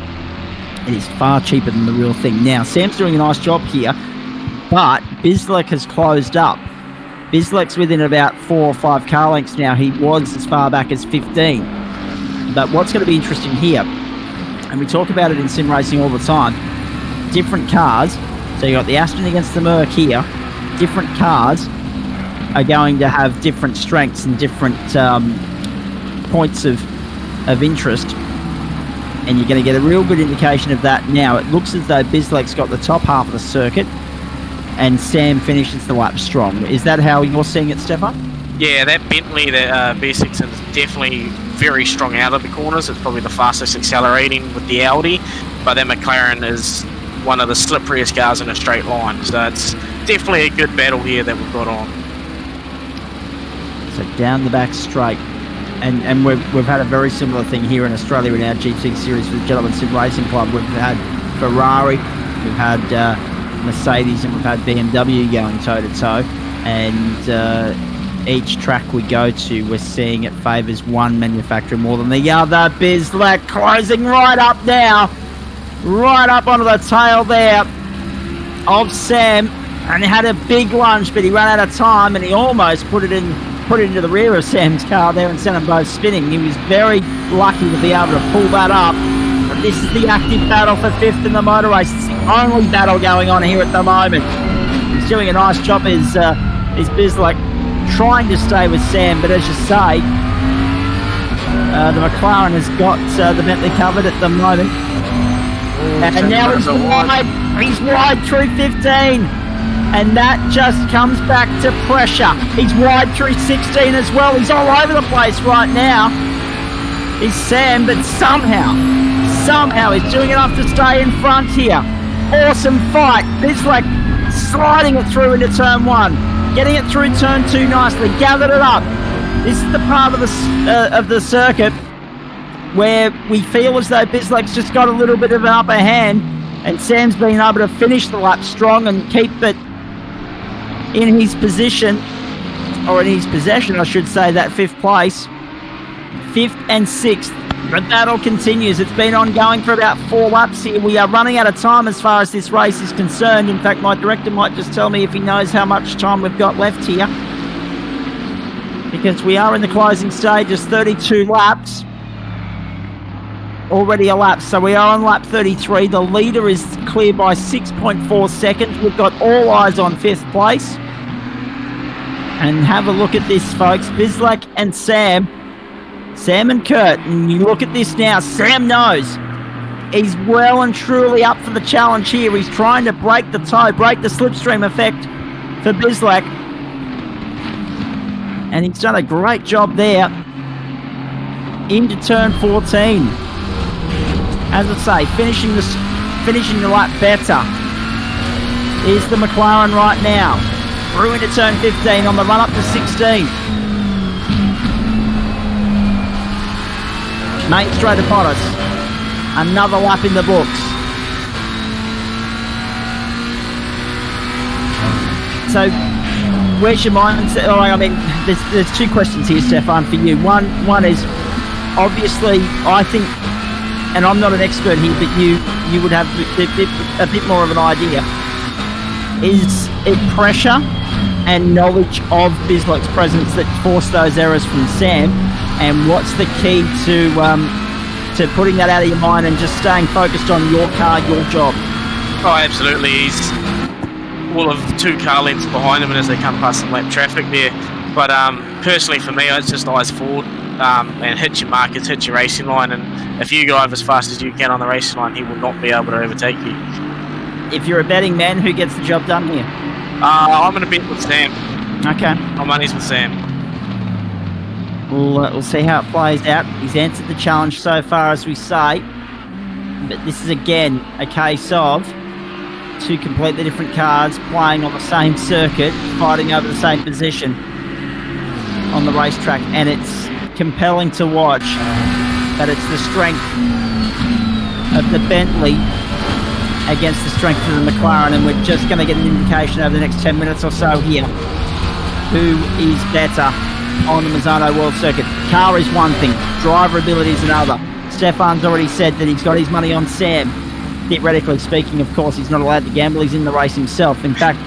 it is far cheaper than the real thing. Now, Sam's doing a nice job here, but Bislek has closed up. Bislek's within about 4 or 5 car lengths now. He was as far back as 15. But what's going to be interesting here, and we talk about it in sim racing all the time, different cars, so you've got the Aston against the Merc here, different cars are going to have different strengths and different points of interest, and you're going to get a real good indication of that now. It looks as though Bislek's got the top half of the circuit and Sam finishes the lap strong. Is that how you're seeing it, Stefan? Yeah, that Bentley, that B6 is definitely very strong out of the corners. It's probably the fastest accelerating with the Audi, but that McLaren is one of the slipperiest cars in a straight line. So it's definitely a good battle here that we've got on. So down the back straight. And we've had a very similar thing here in Australia in our GT series for the Gentlemen Sim Racing Club. We've had Ferrari, we've had Mercedes, and we've had BMW going toe-to-toe. And each track we go to, we're seeing it favours one manufacturer more than the other. Bislek closing right up now. Right up onto the tail there of Sam. And he had a big lunge, but he ran out of time, and he almost put it into the rear of Sam's car there and sent them both spinning. He was very lucky to be able to pull that up. But this is the active battle for 5th in the motor race. It's the only battle going on here at the moment. He's doing a nice job, is Bislek, trying to stay with Sam, but as you say, the McLaren has got the Bentley covered at the moment. And now he's wide. He's wide through 15. And that just comes back to pressure. He's wide through 16 as well. He's all over the place right now. He's Sam, but somehow he's doing enough to stay in front here. Awesome fight. Bislek sliding it through into turn 1. Getting it through turn 2 nicely. Gathered it up. This is the part of the circuit where we feel as though Bislek's just got a little bit of an upper hand, and Sam's been able to finish the lap strong and keep it in his position, or in his possession, I should say, that 5th place. 5th and 6th. The battle continues. It's been ongoing for about 4 laps here. We are running out of time as far as this race is concerned. In fact, my director might just tell me if he knows how much time we've got left here, because we are in the closing stages. 32 laps. Already elapsed, so we are on lap 33. The leader is clear by 6.4 seconds. We've got all eyes on 5th place. And have a look at this, folks. Bislek and Sam and Kurt. And you look at this now. Sam knows he's well and truly up for the challenge here. He's trying to break the toe, break the slipstream effect for Bislek. and he's done a great job there into turn 14. As I say, finishing the lap better is the McLaren right now. Through into turn 15 on the run up to 16. Main straight upon us. Another lap in the books. So, where's your mindset? Oh, I mean, there's two questions here, Stefan, for you. One is, obviously, I think, and I'm not an expert here, but you would have a bit more of an idea. Is it pressure and knowledge of Bislek's presence that forced those errors from Sam? And what's the key to putting that out of your mind and just staying focused on your car, your job? Oh, absolutely. He's all of 2 car lengths behind him, and as they come past some lap traffic there. But personally, for me, it's just eyes forward and hit your markers, hit your racing line, and if you drive as fast as you can on the racing line, he will not be able to overtake you. If you're a betting man, who gets the job done here? I'm going to bet with Sam. Okay. My money's with Sam. We'll see how it plays out. He's answered the challenge so far, as we say. But this is, again, a case of 2 completely different cars playing on the same circuit, fighting over the same position on the racetrack. And it's compelling to watch that it's the strength of the Bentley against the strength of the McLaren, and we're just going to get an indication over the next 10 minutes or so here who is better on the Misano World Circuit. Car is one thing, driver ability is another. Stefan's already said that he's got his money on Sam. Theoretically speaking, of course, he's not allowed to gamble. He's in the race himself. In fact,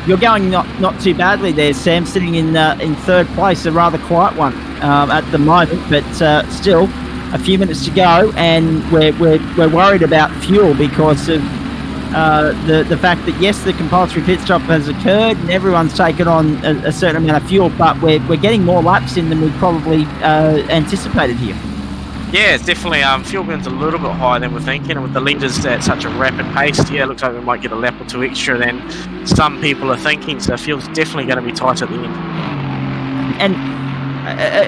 you're going not too badly there, Sam, sitting in 3rd place, a rather quiet one at the moment, but still a few minutes to go, and we're worried about fuel because of the fact that, yes, the compulsory pit stop has occurred and everyone's taken on a certain amount of fuel, but we're getting more laps in than we probably anticipated here. Yeah, it's definitely fuel burn's a little bit higher than we're thinking, and with the leaders at such a rapid pace, yeah, it looks like we might get a lap or 2 extra than some people are thinking, so fuel's definitely going to be tight at the end. And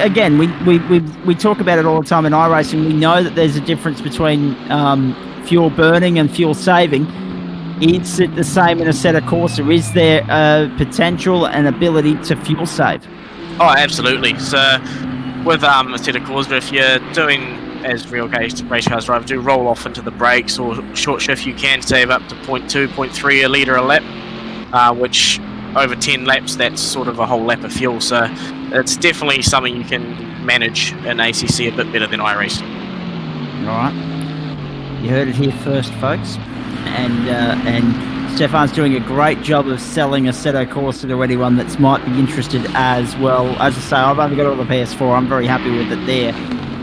again, we talk about it all the time in iRacing. We know that there's a difference between fuel burning and fuel saving. Is it the same in a Assetto Corsa? Is there potential and ability to fuel save? Oh, absolutely. So with Assetto Corsa, if you're doing, as real race cars drive do, roll off into the brakes or short shift, you can save up to 0.2, 0.3 a litre a lap, which over 10 laps, that's sort of a whole lap of fuel. So it's definitely something you can manage in ACC a bit better than iRacing. All right. You heard it here first, folks. And Stefan's doing a great job of selling Assetto Corsa to anyone that might be interested as well. As I say, I've only got all the PS4. I'm very happy with it there.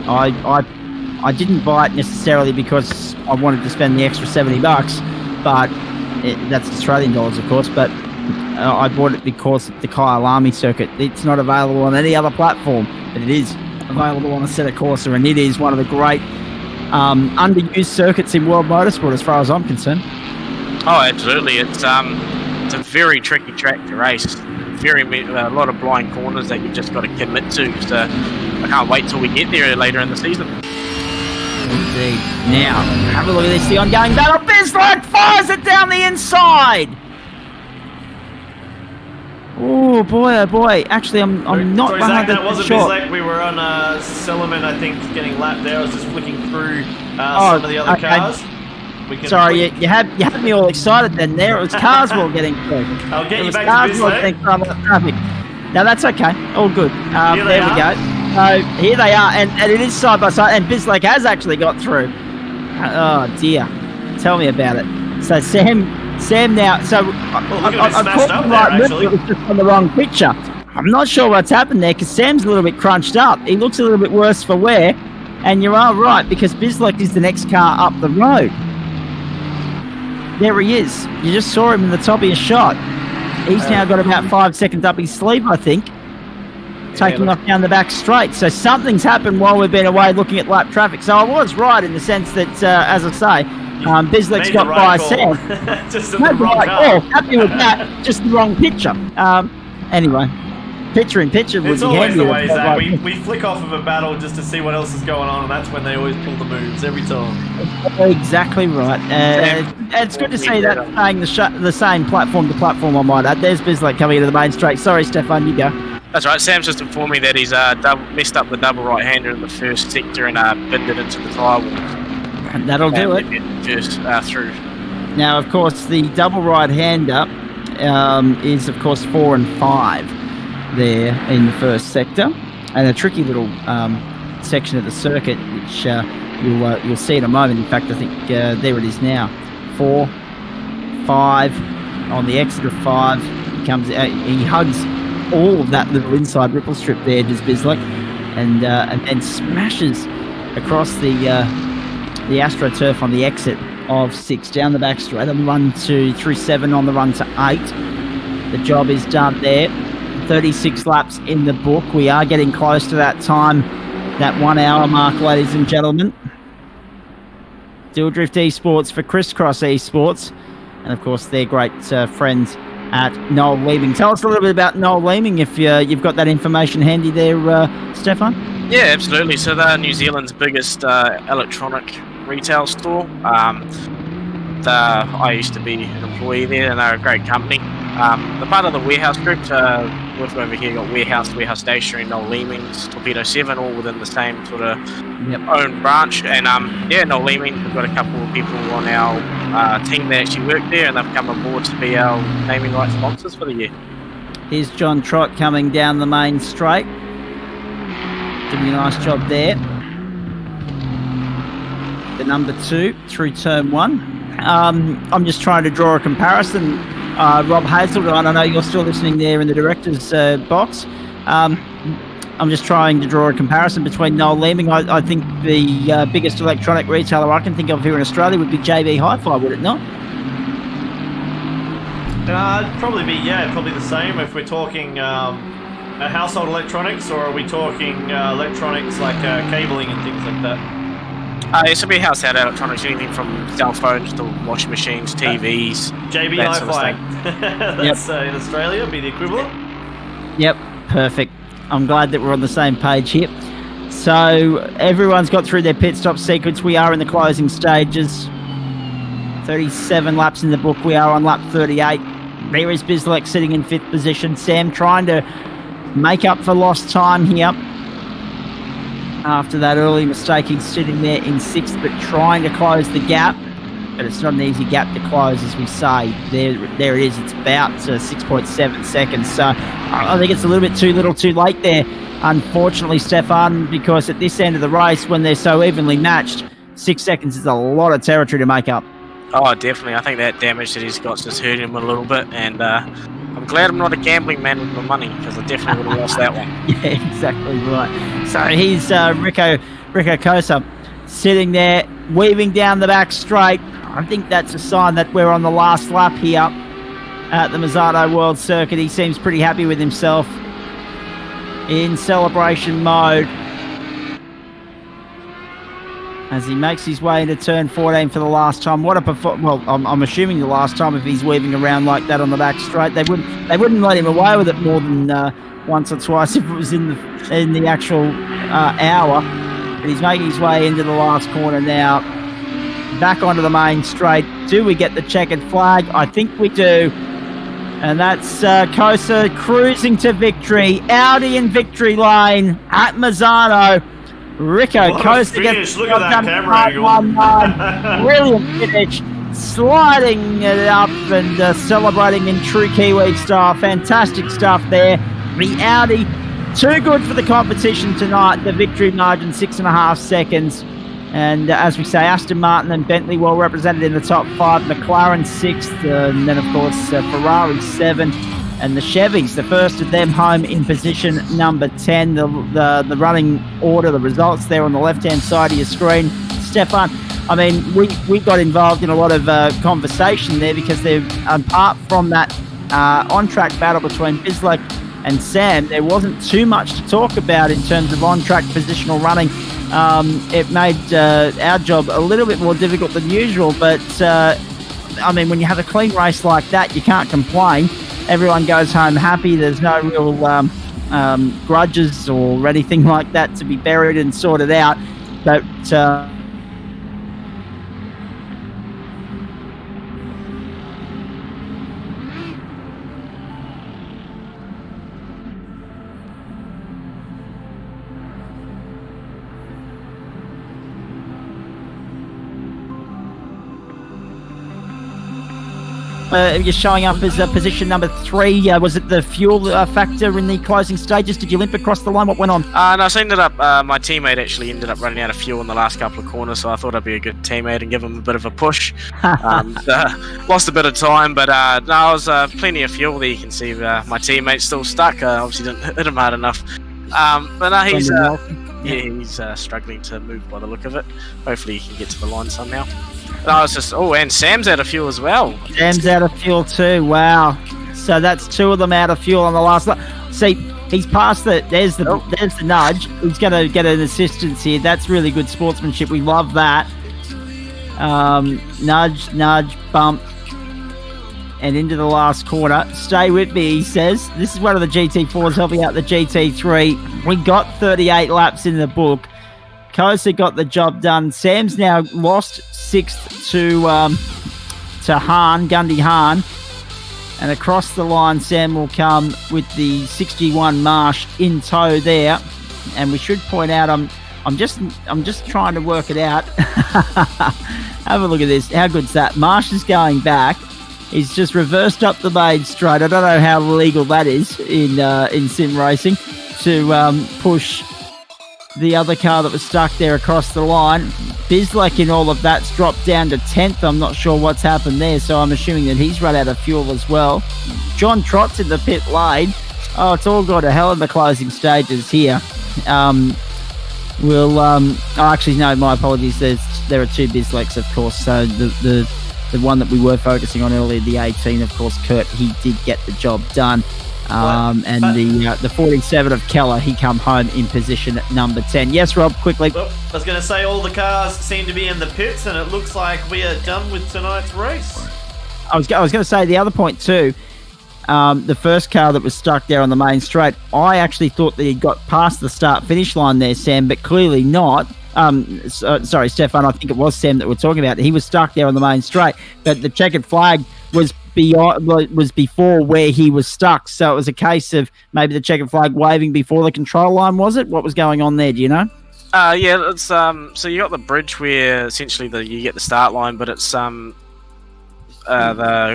I didn't buy it necessarily because I wanted to spend the extra $70, but that's Australian dollars, of course. But I bought it because the Kyalami circuit. It's not available on any other platform, but it is available on Assetto Corsa, and it is one of the great underused circuits in world motorsport, as far as I'm concerned. Oh, absolutely! It's a very tricky track to race. A lot of blind corners that you've just got to commit to. So I can't wait till we get there later in the season. Indeed. Now have a look at this. The ongoing battle. Bislek fires it down the inside. Oh boy! Actually, I'm not 100% Zach, that wasn't sure. Bislek. We were on Silliman, I think, getting lapped there. I was just flicking through some of the other cars. Sorry, you had me all excited then. There, it was cars we were getting through. I'll get you back to Bislek. Now that's okay. All good. There we go. So here they are, and it is side by side, and Bislek has actually got through. Oh dear, tell me about it. So Sam now. So I've caught the right move. It was just on the wrong picture. I'm not sure what's happened there because Sam's a little bit crunched up. He looks a little bit worse for wear, and you are right because Bislek is the next car up the road. There he is. You just saw him in the top of your shot. He's now got about 5 seconds up his sleeve, I think, taking off down the back straight. So something's happened while we've been away looking at lap traffic. So I was right in the sense that, as I say, Bislek's got by Sam. Just the wrong car. Happy with that. Just the wrong picture. Anyway, picture in picture would It's be always handy. the way, Zach. Like- We flick off of a battle just to see what else is going on, and that's when they always pull the moves every time. Exactly right. It's good to see that staying the same platform to platform, I might add. There's Bislett coming into the main straight. Sorry, Stefan, you go. That's right. Sam's just informed me that he's messed up the double right-hander in the first sector and binned it into the tyre wall. And that'll do it. First through. Now, of course, the double right-hander is, of course, 4 and 5 there in the first sector, and a tricky little section of the circuit, which you'll see in a moment. In fact, I think there it is now. 4, 5 on the exit of 5. He hugs all of that little inside ripple strip there, does Bislett, and then smashes across the AstroTurf on the exit of 6 down the back straight on the run through 7 on the run to 8. The job is done there. 36 laps in the book. We are getting close to that time, that 1 hour mark, ladies and gentlemen. Doadrift Esports for Criss-X Esports, and of course their great friends at Noel Leeming. Tell us a little bit about Noel Leeming if you've got that information handy there, Stefan. Yeah, absolutely. So they're New Zealand's biggest electronic retail store. I used to be an employee there, and they're a great company. The part of the warehouse group, we've over here got warehouse stationery, Noel Leeming's, Torpedo 7, all within the same sort of own branch. And Noel Leeming, we've got a couple of people on our team that actually work there, and they've come aboard to be our naming rights sponsors for the year. Here's John Trott coming down the main straight. Doing a nice job there. The number 2 through turn 1. I'm just trying to draw a comparison. Rob Hazeltine, I know you're still listening there in the director's box. I'm just trying to draw a comparison between Noel Leeming. I think the biggest electronic retailer I can think of here in Australia would be JB Hi-Fi, would it not? Probably the same if we're talking household electronics, or are we talking electronics like cabling and things like that? It should be household electronics, anything from cell phones to washing machines, TVs. JB Hi-Fi. That's in Australia, be the equivalent. Yep, perfect. I'm glad that we're on the same page here. So everyone's got through their pit stop sequence. We are in the closing stages. 37 laps in the book. We are on lap 38. There is Bislett sitting in 5th position. Sam trying to make up for lost time here. After that early mistake, he's sitting there in 6th, but trying to close the gap. But it's not an easy gap to close, as we say. There it is. It's about 6.7 seconds. So I think it's a little bit too little too late there, unfortunately, Stefan, because at this end of the race, when they're so evenly matched, 6 seconds is a lot of territory to make up. Oh, definitely. I think that damage that he's got just hurt him a little bit, and I'm glad I'm not a gambling man with my money, because I definitely would have lost that one. Yeah, exactly right. So he's Rico Cosa sitting there, weaving down the back straight. I think that's a sign that we're on the last lap here at the Misano World Circuit. He seems pretty happy with himself in celebration mode as he makes his way into turn 14 for the last time. What a well, I'm assuming the last time if he's weaving around like that on the back straight. They wouldn't let him away with it more than once or twice if it was in the actual hour. But he's making his way into the last corner now. Back onto the main straight. Do we get the checkered flag? I think we do. And that's Cosa cruising to victory. Audi in victory lane at Misano. Rico Cosa gets look at that camera angle. Brilliant finish. Sliding it up and celebrating in true Kiwi style. Fantastic stuff there. The Audi, too good for the competition tonight. The victory margin 6.5 seconds. And as we say, Aston Martin and Bentley well represented in the top 5. McLaren 6th, and then of course Ferrari 7, and the Chevys, the first of them home in position number 10. The running order, the results there on the left-hand side of your screen. Stefan, I mean, we got involved in a lot of conversation there because they're apart from that on-track battle between Bislett and Sam, there wasn't too much to talk about in terms of on-track positional running. It made our job a little bit more difficult than usual, but I mean, when you have a clean race like that, you can't complain. everyone goes home happy. There's no real grudges or anything like that to be buried and sorted out. But you're showing up as position number 3. Was it the fuel factor in the closing stages? Did you limp across the line? What went on? No, so ended up, my teammate actually ended up running out of fuel in the last couple of corners, so I thought I'd be a good teammate and give him a bit of a push. Lost a bit of time, but no, I was plenty of fuel there. You can see my teammate's still stuck. Obviously didn't hit him hard enough. But no, he's struggling to move by the look of it. Hopefully he can get to the line somehow. No, it's just, and Sam's out of fuel as well. Sam's out of fuel too. Wow. So that's 2 of them out of fuel on the last lap. See, he's past the. There's the nudge. He's going to get an assistance here. That's really good sportsmanship. We love that. Nudge, bump, and into the last corner. Stay with me, he says. This is one of the GT4s helping out the GT3. We got 38 laps in the book. Kosa got the job done. Sam's now lost 6th to Gundy Hahn. And across the line, Sam will come with the 61 Marsh in tow there. And we should point out, I'm just trying to work it out. Have a look at this. How good's that? Marsh is going back. He's just reversed up the main straight. I don't know how legal that is in sim racing to push the other car that was stuck there across the line. Bislek in all of that's dropped down to 10th. I'm not sure what's happened there, so I'm assuming that he's run out of fuel as well. John Trott's in the pit lane. Oh, it's all gone to hell in the closing stages here. Actually, no, my apologies. There are 2 Bisleks, of course. So the one that we were focusing on earlier, the 18, of course, Kurt, he did get the job done. The 47 of Keller, he come home in position at number 10. Yes, Rob, quickly. Well, I was going to say all the cars seem to be in the pits, and it looks like we are done with tonight's race. I was going to say the other point too. The first car that was stuck there on the main straight, I actually thought that he got past the start-finish line there, Sam, but clearly not. Sorry, Stefan, I think it was Sam that we're talking about. He was stuck there on the main straight, but the checkered flag was before where he was stuck. So it was a case of maybe the checkered flag waving before the control line, was it? What was going on there? Do you know? Yeah, it's so you got the bridge where essentially you get the start line, but it's the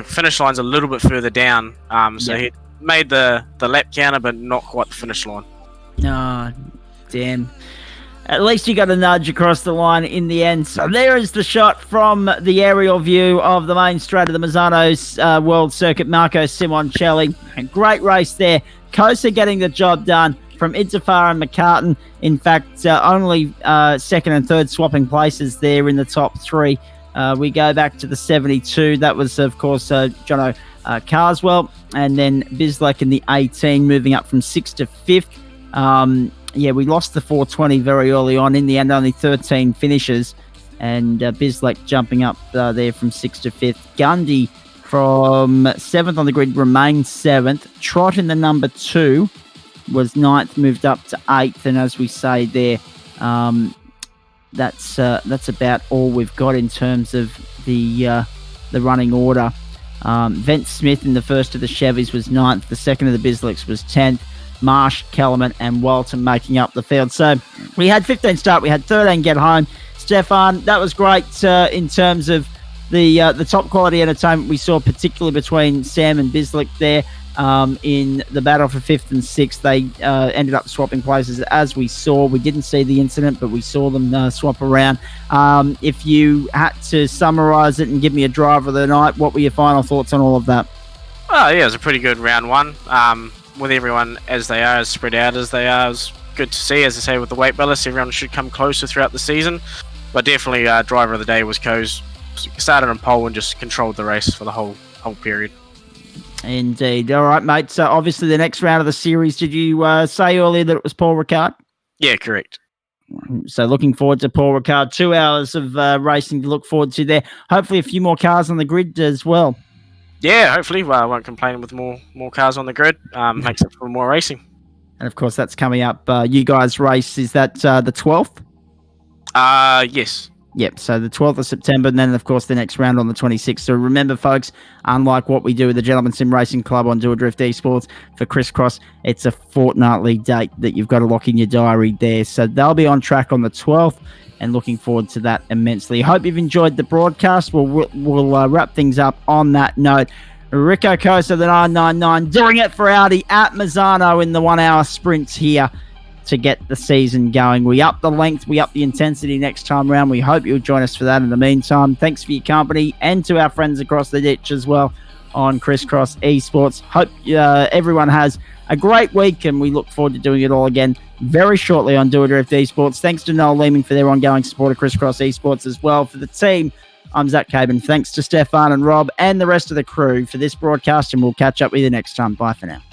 finish line's a little bit further down. So he made the lap counter, but not quite the finish line. Oh, damn. At least you got a nudge across the line in the end. So there is the shot from the aerial view of the main straight of the Misano's World Circuit. Marco Simoncelli. A great race there. Kosa getting the job done from Itzafar and McCartan. In fact, only second and third swapping places there in the top 3. We go back to the 72. That was, of course, Jono Carswell. And then Bislek in the 18, moving up from 6th to 5th. We lost the 420 very early on. In the end, only 13 finishes. And Bislek jumping up there from 6th to 5th. Gundy from 7th on the grid remained 7th. Trott in the number 2 was 9th, moved up to 8th. And as we say there, that's about all we've got in terms of the running order. Vince Smith in the first of the Chevys was 9th. The second of the Bisleks was 10th. Marsh, Kellerman and Walton making up the field. So we had 15 start. We had 13 get home. Stefan, that was great in terms of the top quality entertainment we saw, particularly between Sam and Bislek there in the battle for 5th and 6th. They ended up swapping places as we saw. We didn't see the incident, but we saw them swap around. If you had to summarise it and give me a driver of the night, what were your final thoughts on all of that? Oh, yeah, it was a pretty good round one. With everyone as they are, as spread out as they are, it was good to see. As I say, with the weight balance, everyone should come closer throughout the season. But definitely, driver of the day was Coase. Started on pole and just controlled the race for the whole period. Indeed. All right, mate. So obviously the next round of the series, did you say earlier that it was Paul Ricard? Yeah, correct. So looking forward to Paul Ricard. 2 hours of racing to look forward to there. Hopefully a few more cars on the grid as well. Yeah, hopefully I won't complain with more cars on the grid. Makes it for more racing. And of course, that's coming up. You guys race, is that the 12th? Yes. Yep, so the 12th of September, and then, of course, the next round on the 26th. So remember, folks, unlike what we do with the Gentleman Sim Racing Club on Doadrift Esports for Criss-Cross, it's a fortnightly date that you've got to lock in your diary there. So they'll be on track on the 12th, and looking forward to that immensely. Hope you've enjoyed the broadcast. We'll wrap things up on that note. Rico Costa, the 999, doing it for Audi at Misano in the 1 hour sprints here to get the season going. We up the length, we up the intensity next time round. We hope you'll join us for that. In the meantime, thanks for your company, and to our friends across the ditch as well on Criss-Cross Esports. Hope everyone has a great week, and we look forward to doing it all again very shortly on Doadrift Esports. Thanks to Noel Leeming for their ongoing support of Criss-Cross Esports as well. For the team, I'm Zach Cabin. Thanks to Stefan and Rob and the rest of the crew for this broadcast, and we'll catch up with you next time. Bye for now.